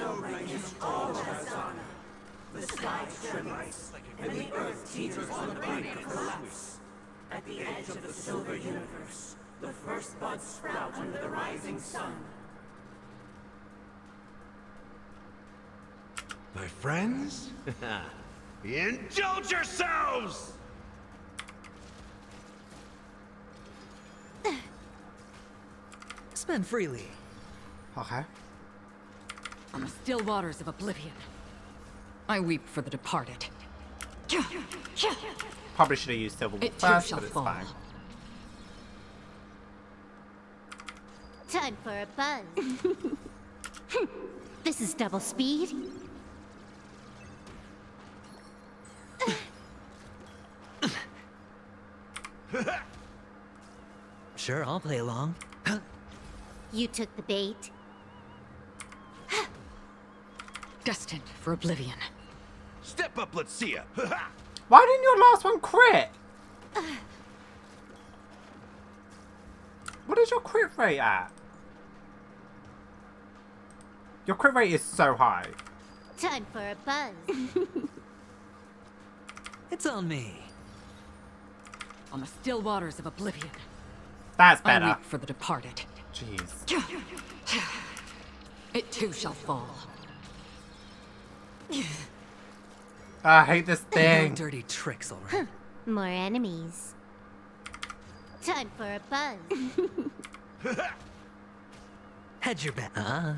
The sky trembles, and the earth teeters on the brink of collapse. At the edge of the silver universe, the first buds sprout under the rising sun. My friends? Indulge yourselves! Spend freely. Okay. Still waters of oblivion. I weep for the departed. Probably should have used Silver It too first, shall but it's fall. fine. Time for a buzz. This is double speed. Sure, I'll play along. You took the bait. Destined for oblivion. Step up, let's see ya. Why didn't your last one crit? What is your crit rate at? Your crit rate is so high. Time for a buzz. It's on me. On the still waters of oblivion. That's I better. weep for the departed. Jeez. It too shall fall. I hate this No thing. dirty tricks, alright? More enemies. Time for a buzz. Hedge your bet, huh?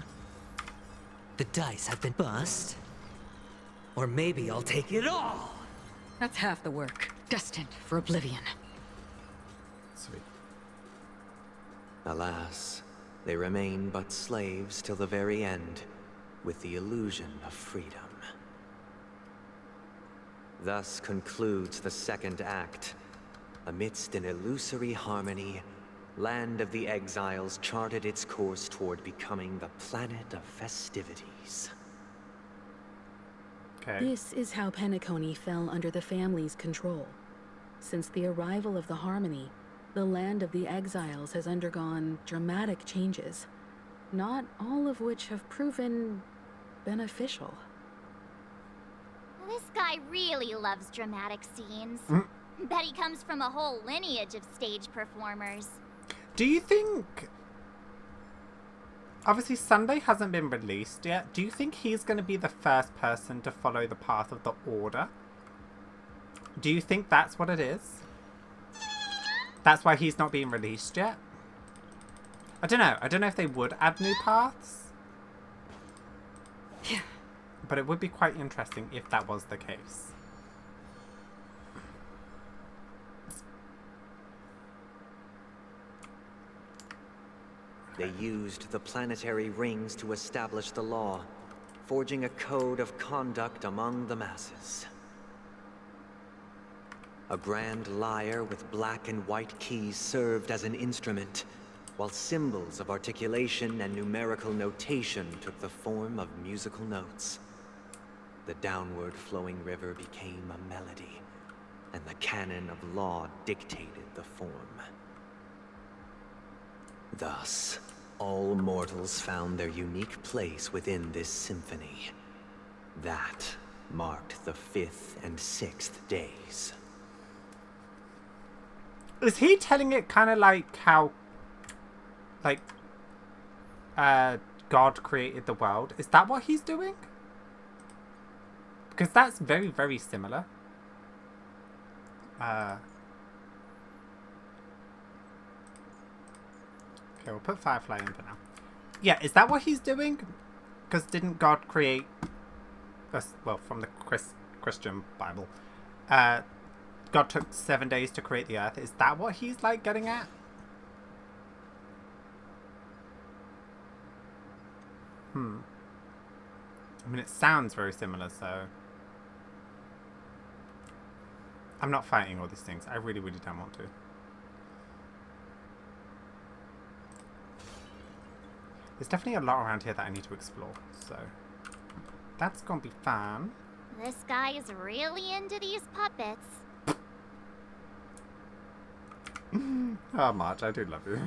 The dice have been bust. Or maybe I'll take it all. That's half the work. Destined for oblivion. Sweet. Alas, they remain but slaves till the very end, with the illusion of freedom. Thus concludes the second act. Amidst an illusory harmony, Land of the Exiles charted its course toward becoming the planet of festivities. Okay. This is how Penacony fell under the family's control. Since the arrival of the Harmony, the Land of the Exiles has undergone dramatic changes, not all of which have proven beneficial. This guy really loves dramatic scenes. Bet he comes from a whole lineage of stage performers. Do you think... Obviously, Sunday hasn't been released yet. Do you think he's going to be the first person to follow the path of the Order? Do you think that's what it is? That's why he's not being released yet? I don't know. I don't know if they would add new paths. But it would be quite interesting if that was the case. They used the planetary rings to establish the law, forging a code of conduct among the masses. A grand lyre with black and white keys served as an instrument, while symbols of articulation and numerical notation took the form of musical notes. The downward flowing river became a melody, and the canon of law dictated the form. Thus, all mortals found their unique place within this symphony. That marked the 5th and 6th days. Is he telling it kind of like how, like, God created the world? Is that what he's doing? Because that's very, very similar. Okay, we'll put Firefly in for now. Yeah, is that what he's doing? Because didn't God create... well, from the Christian Bible. God took 7 days to create the earth. Is that what he's, like, getting at? I mean, it sounds very similar, so... I'm not fighting all these things. I really, really don't want to. There's definitely a lot around here that I need to explore, so... That's gonna be fun. This guy is really into these puppets. Oh, Marge, I do love you.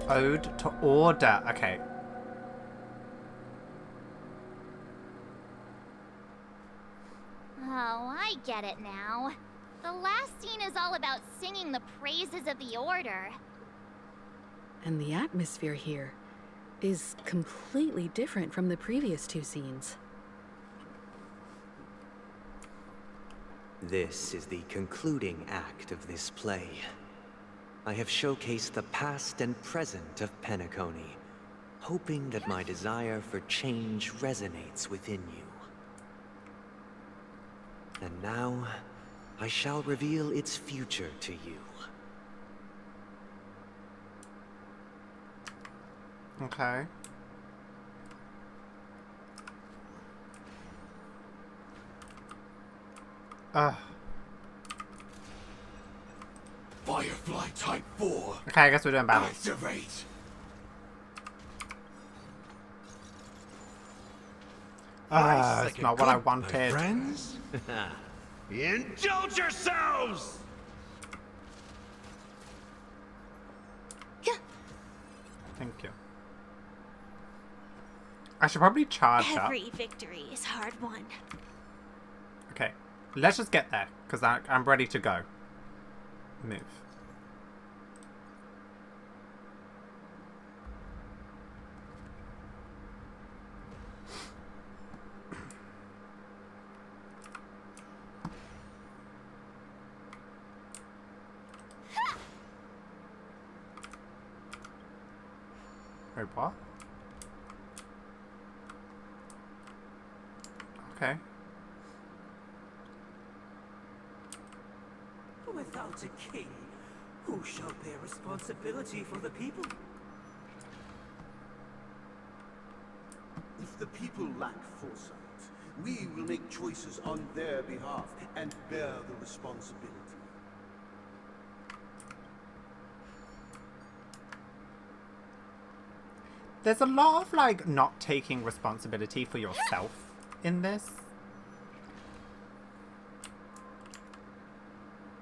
Ode to Order. Okay. Oh, I get it now. The last scene is all about singing the praises of the Order. And the atmosphere here is completely different from the previous two scenes. This is the concluding act of this play. I have showcased the past and present of Penacony, hoping that my desire for change resonates within you. And now, I shall reveal its future to you. Okay. Firefly Type 4. Okay, I guess we're doing battles. Activate. It's not what I wanted. Friends? Indulge yourselves! Thank you. I should probably charge up. Every victory is hard won. Okay, let's just get there, because I'm ready to go. Move. Wait, what? Okay. Without a king, who shall bear responsibility for the people? If the people lack foresight, we will make choices on their behalf and bear the responsibility. There's a lot of, like, not taking responsibility for yourself in this.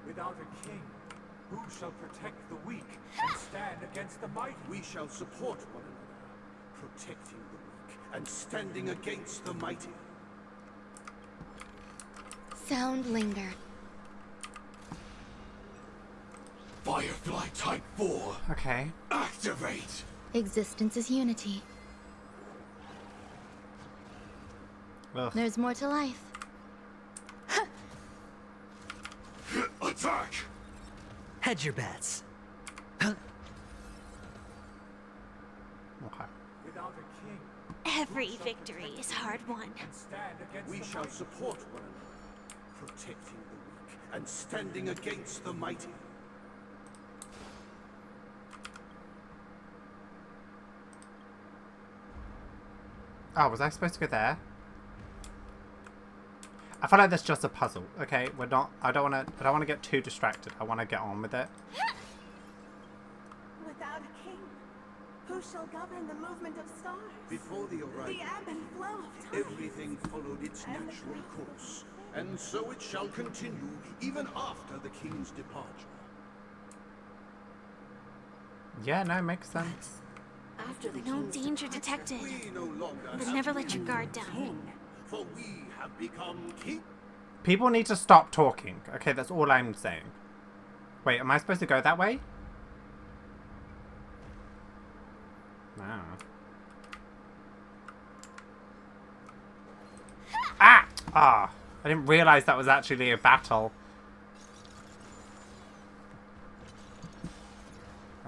Without a king, who shall protect the weak and stand against the mighty? We shall support one another, protecting the weak and standing against the mighty. Sound lingered. Firefly Type 4. Okay. Activate! Existence is unity. Ugh. There's more to life. Attack! Hedge your bets. Okay. Without a king, Every victory is hard won. stand against We the shall mighty. support one another, protecting the weak and standing against the mighty. Oh, was I supposed to go there? I feel like that's just a puzzle. Okay, we're not. I don't want to get too distracted. I want to get on with it. Without a king, who shall govern the movement of stars? Before the arrival, The ebb and flow of time. everything followed its natural course, and so it shall continue even after the king's departure. Yeah, no, makes sense. After the No king's danger departure, detected. We no longer But have never to let be your guard down. king. For we have become king. People need to stop talking. Okay, that's all I'm saying. Wait, am I supposed to go that way? No. Ah! Ah! I didn't realize that was actually a battle.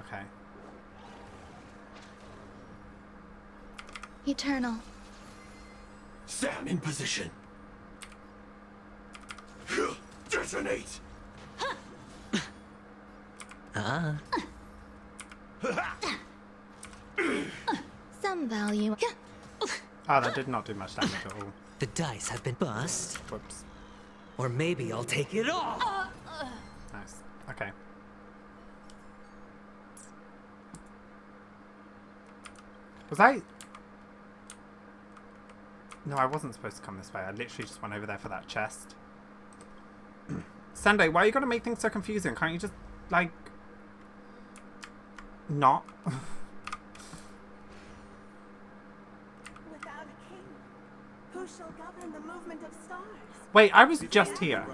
Okay. Eternal. Stand in position. Detonate! Some value. Oh, that did not do much damage at all. The dice have been bust. Whoops. Or maybe I'll take it all. Nice. Okay. Was I... No, I wasn't supposed to come this way. I literally just went over there for that chest. Sunday, why are you gonna make things so confusing? Can't you just, like... not? Without a king, who shall govern the movement of stars? Wait, I was just here.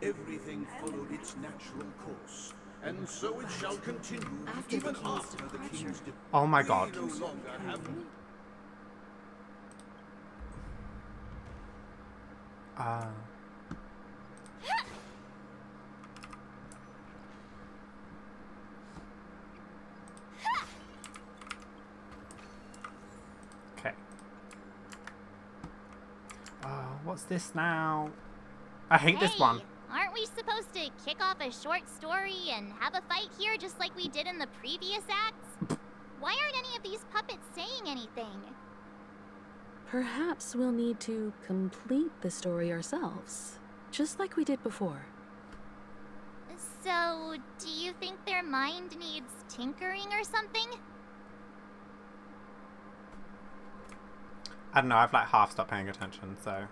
Everything followed its natural course, and so it shall continue even after the king's departure. Oh my god. We no longer have... Okay. What's this now? I hate this one. Hey, aren't we supposed to kick off a short story and have a fight here just like we did in the previous acts? Why aren't any of these puppets saying anything? Perhaps we'll need to complete the story ourselves, just like we did before. So, do you think their mind needs tinkering or something? I don't know, I've like half stopped paying attention, so...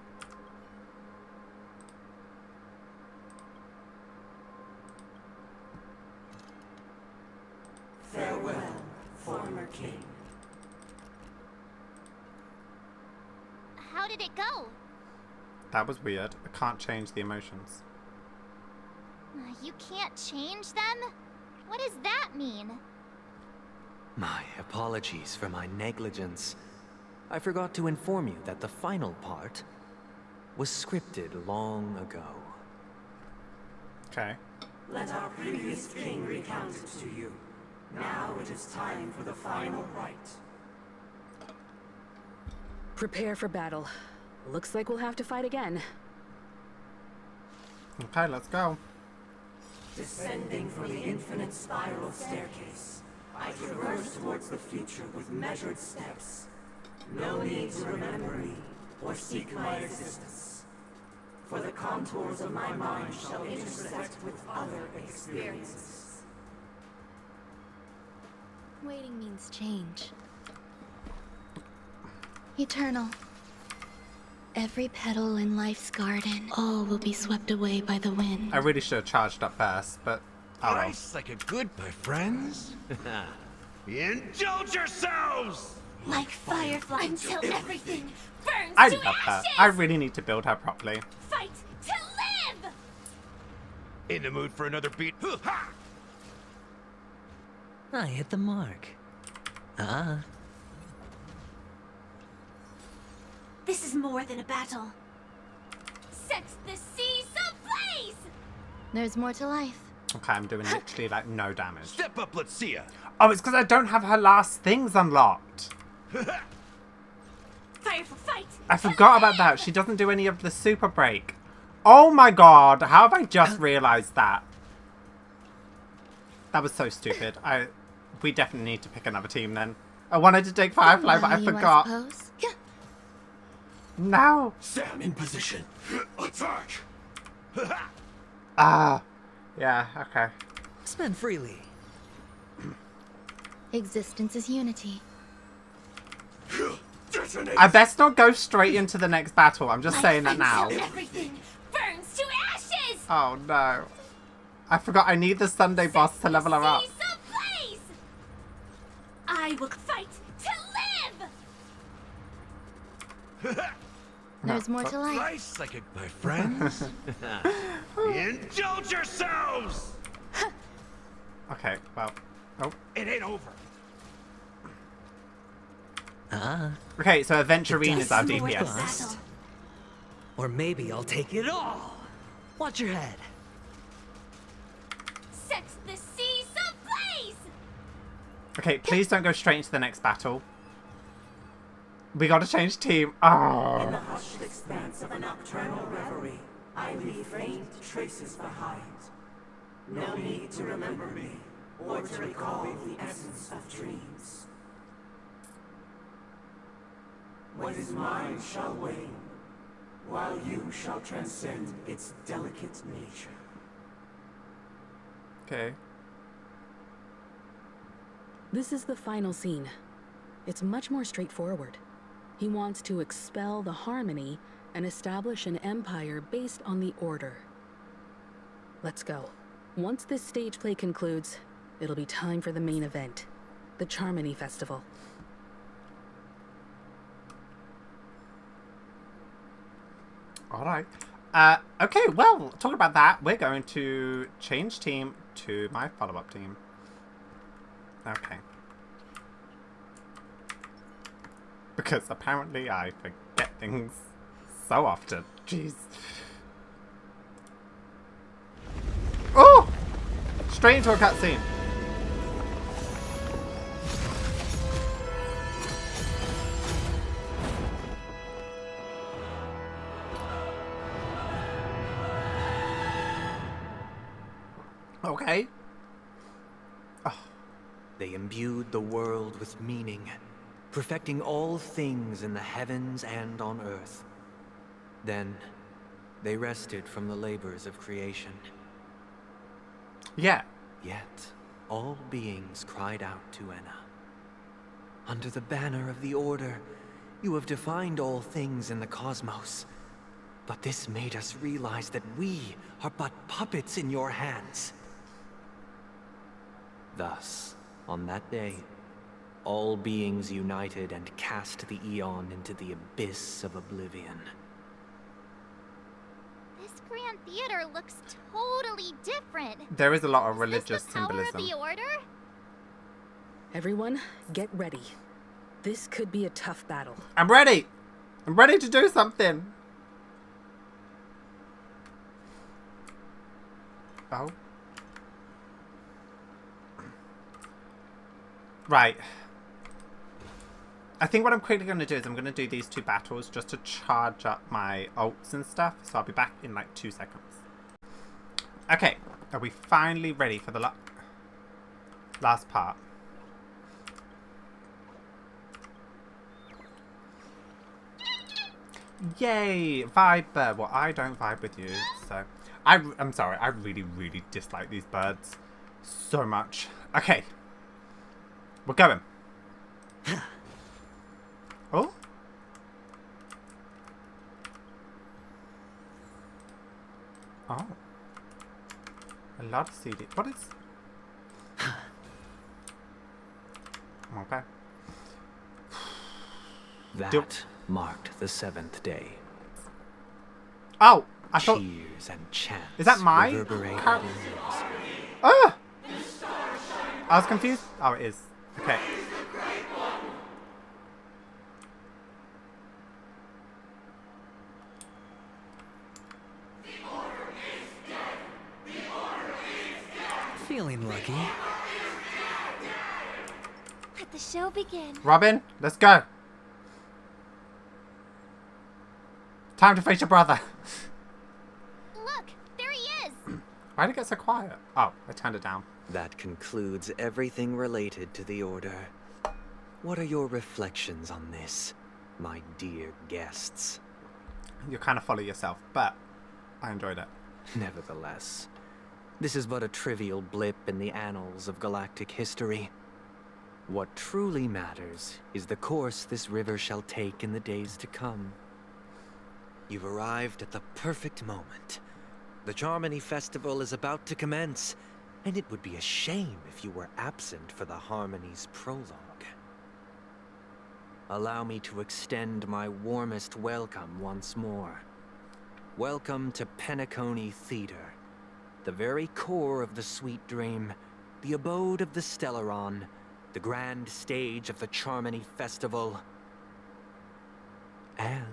Farewell, former king. How did it go? That was weird. I can't change the emotions. You can't change them? What does that mean? My apologies for my negligence. I forgot to inform you that the final part was scripted long ago. Okay. Let our previous king recount it to you. Now it is time for the final rite. Prepare for battle. Looks like we'll have to fight again. Okay, let's go. Descending from the infinite spiral staircase, I traverse towards the future with measured steps. No need to remember me or seek my existence. For the contours of my mind shall intersect with other experiences. Waiting means change. Eternal. Every petal in life's garden, all will be swept away by the wind. I really should have charged up first, but oh well. Nice like a good, my friends. Indulge yourselves! Like fireflies until everything burns I to love her. ashes! I really need to build her properly. Fight to live! In the mood for another beat? I hit the mark. This is more than a battle. Set the seas ablaze! There's more to life. Okay, I'm doing literally like no damage. Step up, let's see ya. Oh, it's because I don't have her last things unlocked. Fireful fight! I forgot about that. She doesn't do any of the super break. Oh my god, how have I just realized that? That was so stupid. We definitely need to pick another team then. I wanted to take Firefly, but I forgot. Now. Sam in position. Attack! Yeah, okay. Spend freely. Existence is unity. I best not go straight into the next battle. I'm just saying that now. Everything burns to ashes! Oh no. I forgot I need the Sunday boss to level her up. I will fight to live! There's more to life. Nice like a, my friends. Indulge yourselves! Okay, well. Oh. It ain't over. Okay, so Aventurine is our DPS. Bust. Or maybe I'll take it all. Watch your head. Set the seas ablaze! Okay, please don't go straight into the next battle. We gotta change team. Oh. In the hushed expanse of a nocturnal reverie, I leave faint traces behind. No need to remember me, or to recall the essence of dreams. What is mine shall wane, while you shall transcend its delicate nature. Okay. This is the final scene. It's much more straightforward. He wants to expel the Harmony and establish an empire based on the Order. Let's go. Once this stage play concludes, it'll be time for the main event, the Charmony Festival. Alright. Okay, well, talking about that, we're going to change team to my follow-up team. Okay. Because apparently I forget things so often. Jeez. Oh! Straight into a cutscene. Okay. Oh. They imbued the world with meaning, perfecting all things in the heavens and on earth. Then, they rested from the labors of creation. Yeah. Yet, all beings cried out to Enna. Under the banner of the Order, you have defined all things in the cosmos. But this made us realize that we are but puppets in your hands. Thus, on that day, All beings united and cast the Eon into the abyss of oblivion. This Grand Theater looks totally different. There is a lot of religious Is this the power symbolism. of the Order? Everyone, get ready. This could be a tough battle. I'm ready! I'm ready to do something! Oh. Right. I think what I'm quickly going to do is I'm going to do these 2 battles just to charge up my ults and stuff. So I'll be back in like 2 seconds. Okay. Are we finally ready for the last part? Yay! Vibe. Well, I don't vibe with you, so... I'm sorry. I really, really dislike these birds so much. Okay. We're going. Oh? Oh. A lot of CD. What is... Okay. That marked the 7th day. Oh! I thought... Cheers and chants. Is that my... reverberated Ah! I was confused. Oh, it is. Okay. Feeling lucky. Let the show begin. Robin, let's go. Time to face your brother. Look, there he is. Why did it get so quiet? Oh, I turned it down. That concludes everything related to the Order. What are your reflections on this, my dear guests? You kind of follow yourself, but I enjoyed it. Nevertheless, this is but a trivial blip in the annals of galactic history. What truly matters is the course this river shall take in the days to come. You've arrived at the perfect moment. The Charmony Festival is about to commence, and it would be a shame if you were absent for the Harmony's prologue. Allow me to extend my warmest welcome once more. Welcome to Penacony Theater, the very core of the Sweet Dream, the abode of the Stellaron, the grand stage of the Charmony Festival, and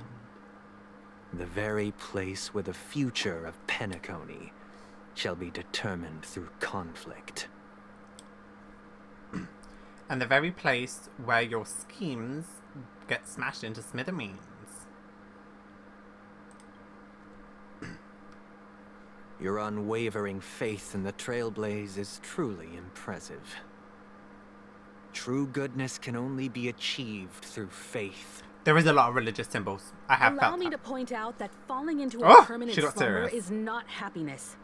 the very place where the future of Penacony shall be determined through conflict. And the very place where your schemes get smashed into smithereens. Your unwavering faith in the Trailblaze is truly impressive. True goodness can only be achieved through faith. There is a lot of religious symbols. I have Allow felt me that. to point out that falling into Oh, a permanent she got slumber serious. is not happiness.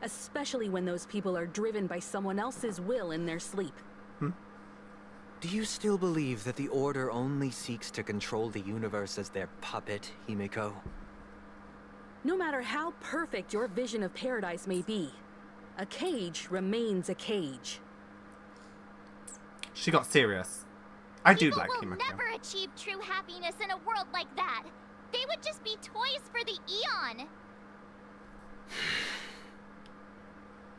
Especially when those people are driven by someone else's will in their sleep. Do you still believe that the Order only seeks to control the universe as their puppet, Himiko? No matter how perfect your vision of paradise may be, a cage remains a cage. She got serious. I do like People will Himiko. never achieve true happiness in a world like that. They would just be toys for the Eon.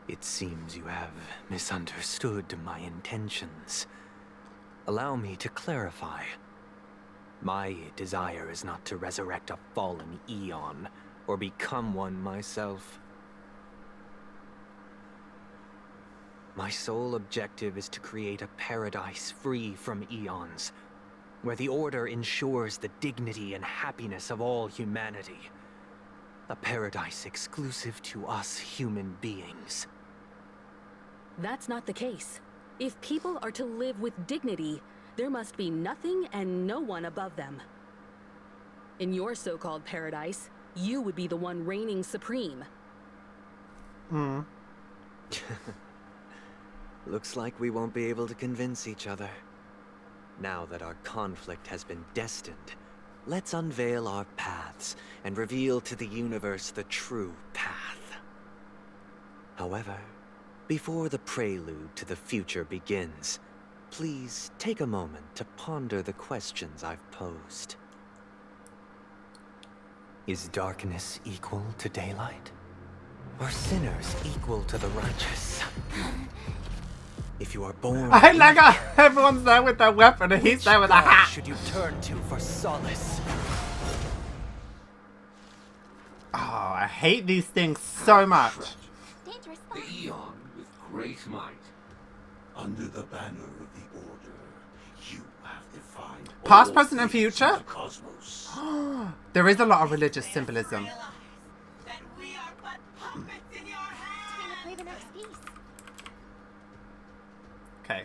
It seems you have misunderstood my intentions. Allow me to clarify. My desire is not to resurrect a fallen Eon, or become one myself. My sole objective is to create a paradise free from Eons, where the Order ensures the dignity and happiness of all humanity. A paradise exclusive to us human beings. That's not the case. If people are to live with dignity, there must be nothing and no one above them. In your so-called paradise, you would be the one reigning supreme. Looks like we won't be able to convince each other. Now that our conflict has been destined, let's unveil our paths and reveal to the universe the true path. However, before the prelude to the future begins, Please take a moment to ponder the questions I've posed. Is darkness equal to daylight? Are sinners equal to the righteous? If you are born... I like how everyone's there with their weapon and he's there with a hat. should you turn to for solace? Oh, I hate these things so much. Dangerous The Eon with great might. Under the banner of the Order, you have defined Past, all present, and things in future? the cosmos. There is a lot of religious symbolism. Play the next piece. Okay.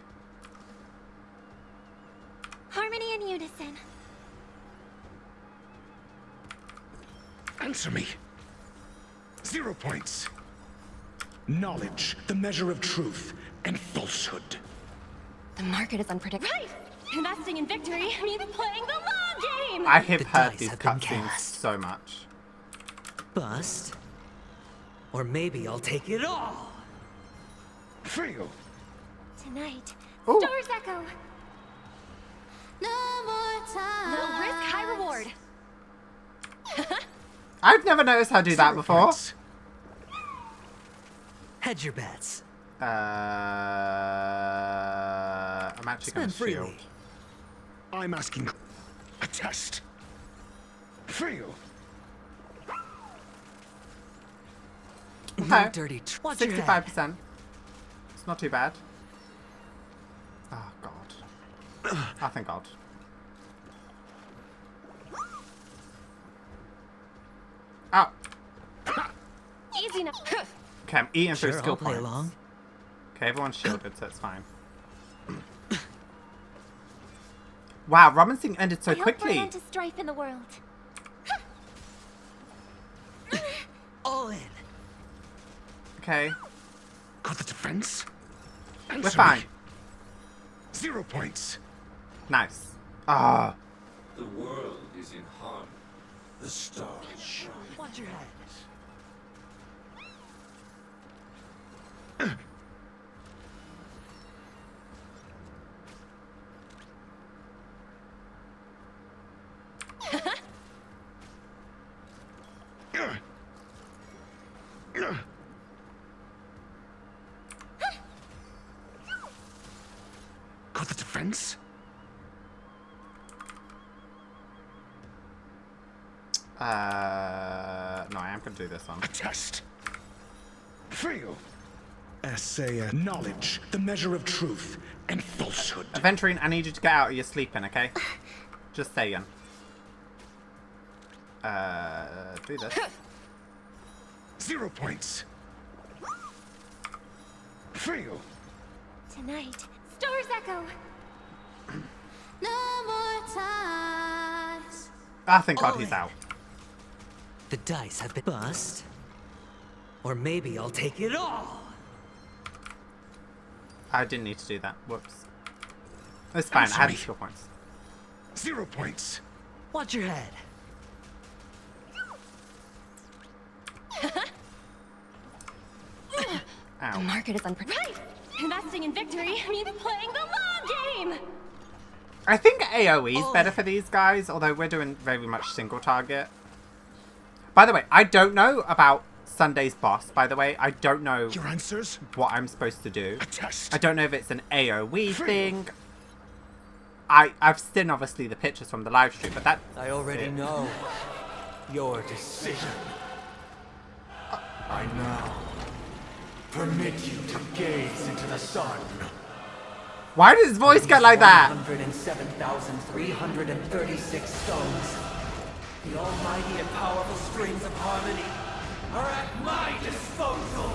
Harmony and unison. Answer me. 0 points. Knowledge, the measure of truth and falsehood. The market is unpredictable. Right! Investing in victory means playing the long game! I have heard these cutscenes so much. Bust. Or maybe I'll take it all. Feel. Tonight, Ooh. Stars Echo. No more time. Low risk, high reward. I've never noticed her do that before. Points. Hedge your bets. I'm actually going to Spend shield. freely. I'm asking a test. Feel. Okay. Dirty. Watch your head. 65%. It's not too bad. Oh, God. Oh, thank God. Oh. Easy enough. Okay, I'm eating through Sure, skill I'll play points. along. Okay, everyone's shielded, so it's fine. Wow, Robinson ended so I hope quickly. we're into strife in the world. All in. Okay, Got the defense? we're Answer fine. me. 0 points. Nice. Ah. The world is in harm. The stars shine. Watch your head. Got the defense? No, I am going to do this one. A test. Feel. Essay knowledge, the measure of truth and falsehood. Aventurine, I need you to get out of your sleeping, okay? Just saying. Do this. 0 points. Feel. Tonight, Stars Echo. No more ties. Ah, thank God he's out. The dice have been bust. Or maybe I'll take it all. I didn't need to do that. Whoops. It's fine. I had me. skill points. 0 points. Watch your head. The Ow. market is unpredictable. Right! Investing in victory means playing the long game! I think AoE is better for these guys, although we're doing very much single target. By the way, I don't know about Sunday's boss, by the way. I don't know Your answers? what I'm supposed to do. A test. I don't know if it's an AoE thing. I've seen, obviously, the pictures from the live stream, but that... I already know your decision. I now permit you to gaze into the sun. Why did his voice get like that? 107,336 stones. The almighty and powerful strings of harmony are at my disposal.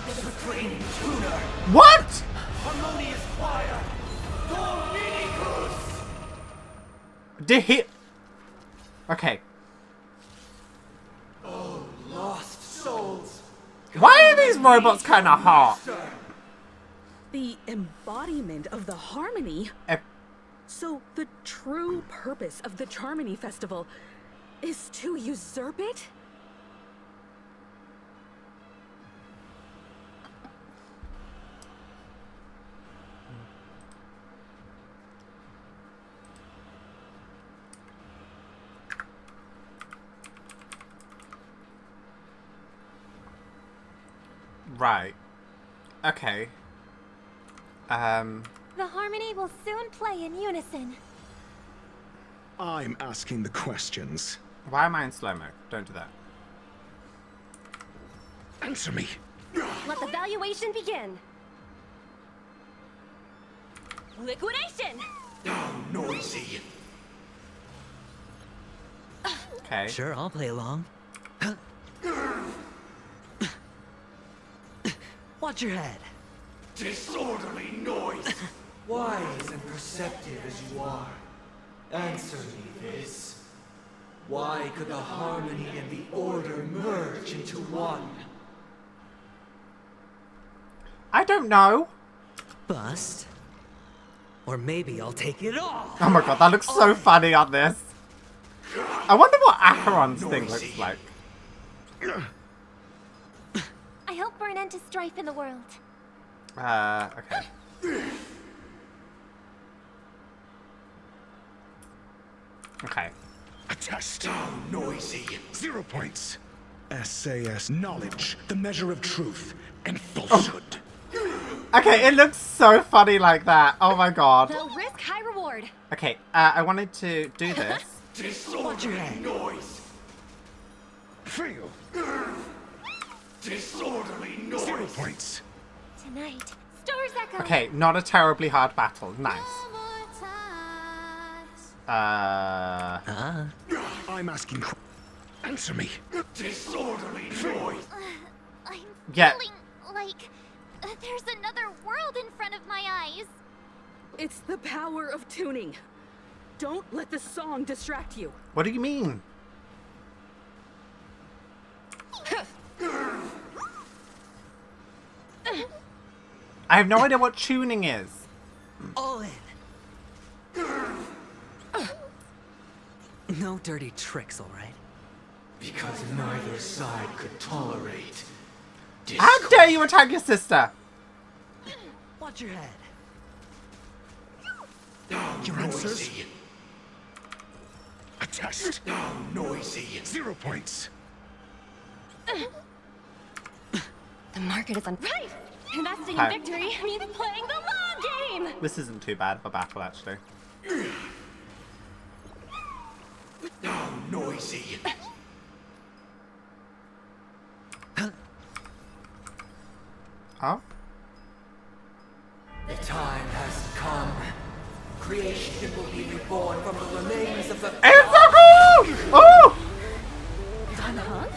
The supreme tuner. What? Harmonious choir. Dominicus. Did he... Okay. Oh, lost souls. Why are these robots kind of hot? The embodiment of the harmony. So the true purpose of the Charmony Festival is to usurp it? Right. Okay. The harmony will soon play in unison. I'm asking the questions. Why am I in slow-mo? Don't do that. Answer me. Let the valuation begin. Liquidation! Down, noisy. Okay. Sure, I'll play along. Watch your head. Disorderly noise. Wise and perceptive as you are, answer me this. Why could the harmony and the order merge into one? I don't know. Bust. Or maybe I'll take it all. Oh my god, that looks so funny on this. I wonder what Acheron's thing looks like. I hope for an end to strife in the world. Okay. Okay. A test. Down, noisy. 0 points. SAS knowledge, the measure of truth and falsehood. Okay, it looks so funny like that. Oh my god. Low risk, high reward. Okay, I wanted to do this. Disorderly noise. Fail. Disorderly noise. 0 points. Tonight, stars echo. Okay, not a terribly hard battle. Nice. I'm asking. Answer me. Disorderly noise. I'm Yeah. feeling like there's another world in front of my eyes. It's the power of tuning. Don't let the song distract you. What do you mean? I have no idea what tuning is. All in. No dirty tricks, all right? Because neither side could tolerate. How dare you attack your sister? Watch your head. Down, Your answers? noisy. A test. Down, noisy. 0 points. The market is on. Right! Investing Hi. in victory means playing the long game! This isn't too bad of a battle, actually. Down, noisy. Oh? The time has come. Creation will be reborn from the remains of the. It's so cool! Oh! Done, huh?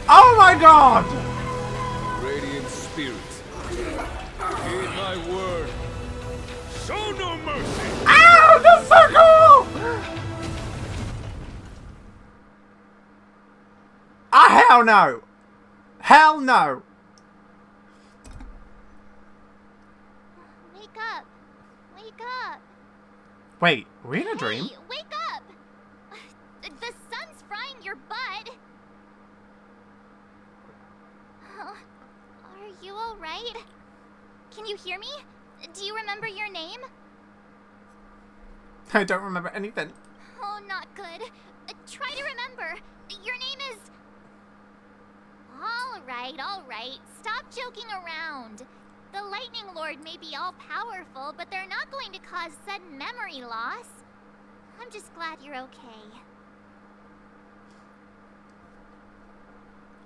Oh my god! Radiant spirits, heed my word. Show no mercy. Ow! That's so cool! Ah, hell no! Hell no! Wake up. Wake up. Wait, are we in a dream? Hey, wake up! The sun's frying your butt. Are you alright? Can you hear me? Do you remember your name? I don't remember anything. Oh, not good. Try to remember. Your name is... Alright. Stop joking around. The Lightning Lord may be all-powerful, but they're not going to cause sudden memory loss. I'm just glad you're okay.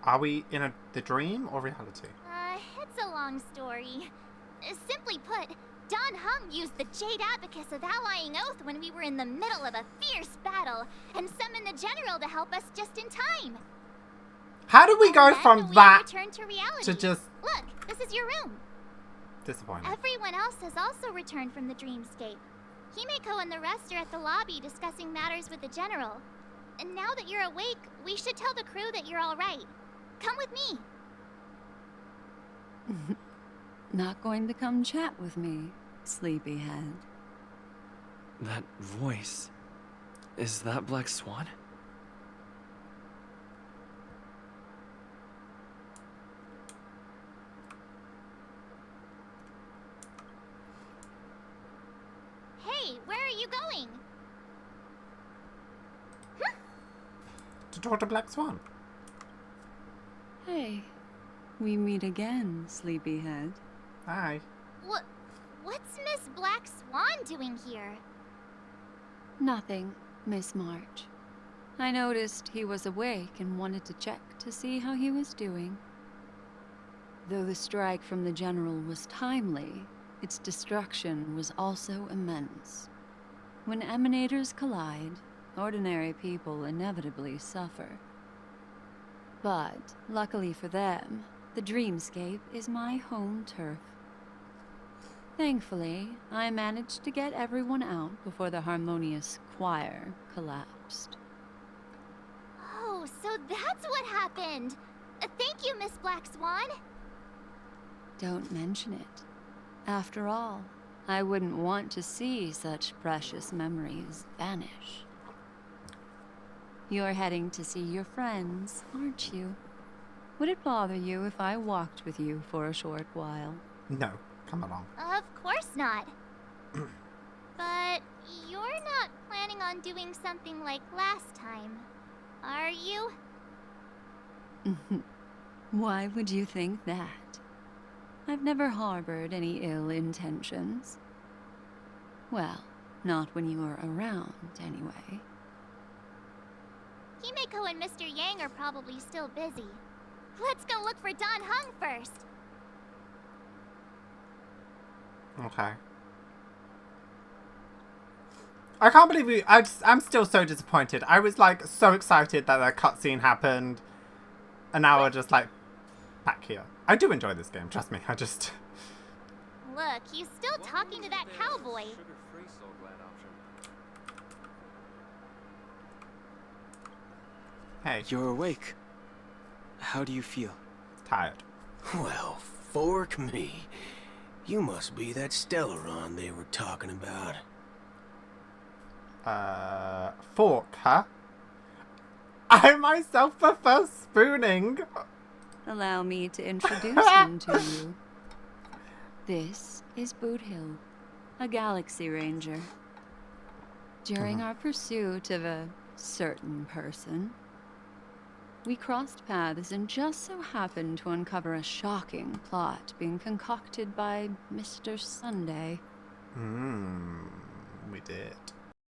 Are we in the dream or reality? It's a long story. Simply put, Don Hung used the Jade Abacus of Allying Oath when we were in the middle of a fierce battle, and summoned the General to help us just in time. How do we go from that Return to reality. to just Look, this is your room. disappointment? Everyone else has also returned from the dreamscape. Himeko and the rest are at the lobby discussing matters with the General. And now that you're awake, we should tell the crew that you're all right. Come with me. Not going to come chat with me, sleepyhead. That voice. Is that Black Swan? Hey, where are you going? to talk to Black Swan. Hey, we meet again, sleepyhead. Hi. What's Miss Black Swan doing here? Nothing, Miss March. I noticed he was awake and wanted to check to see how he was doing. Though the strike from the General was timely, its destruction was also immense. When emanators collide, ordinary people inevitably suffer. But, luckily for them, the dreamscape is my home turf. Thankfully, I managed to get everyone out before the harmonious choir collapsed. Oh, so that's what happened! Thank you, Miss Black Swan! Don't mention it. After all, I wouldn't want to see such precious memories vanish. You're heading to see your friends, aren't you? Would it bother you if I walked with you for a short while? No, come along. Of course not. But you're not planning on doing something like last time, are you? Why would you think that? I've never harbored any ill intentions. Well, not when you were around, anyway. Himeko and Mr. Yang are probably still busy. Let's go look for Don Hung first. Okay. I can't believe I'm still so disappointed. I was like so excited that that cutscene happened, and now we're just like back here. I do enjoy this game, trust me. I just. Look, he's still talking to that cowboy. Hey. You're awake. How do you feel? Tired. Well, fork me. You must be that Stellaron they were talking about. Fork, huh? I myself prefer spooning. Allow me to introduce him to you. This is Boot Hill, a Galaxy Ranger. During our pursuit of a certain person, we crossed paths and just so happened to uncover a shocking plot being concocted by Mr. Sunday. We did.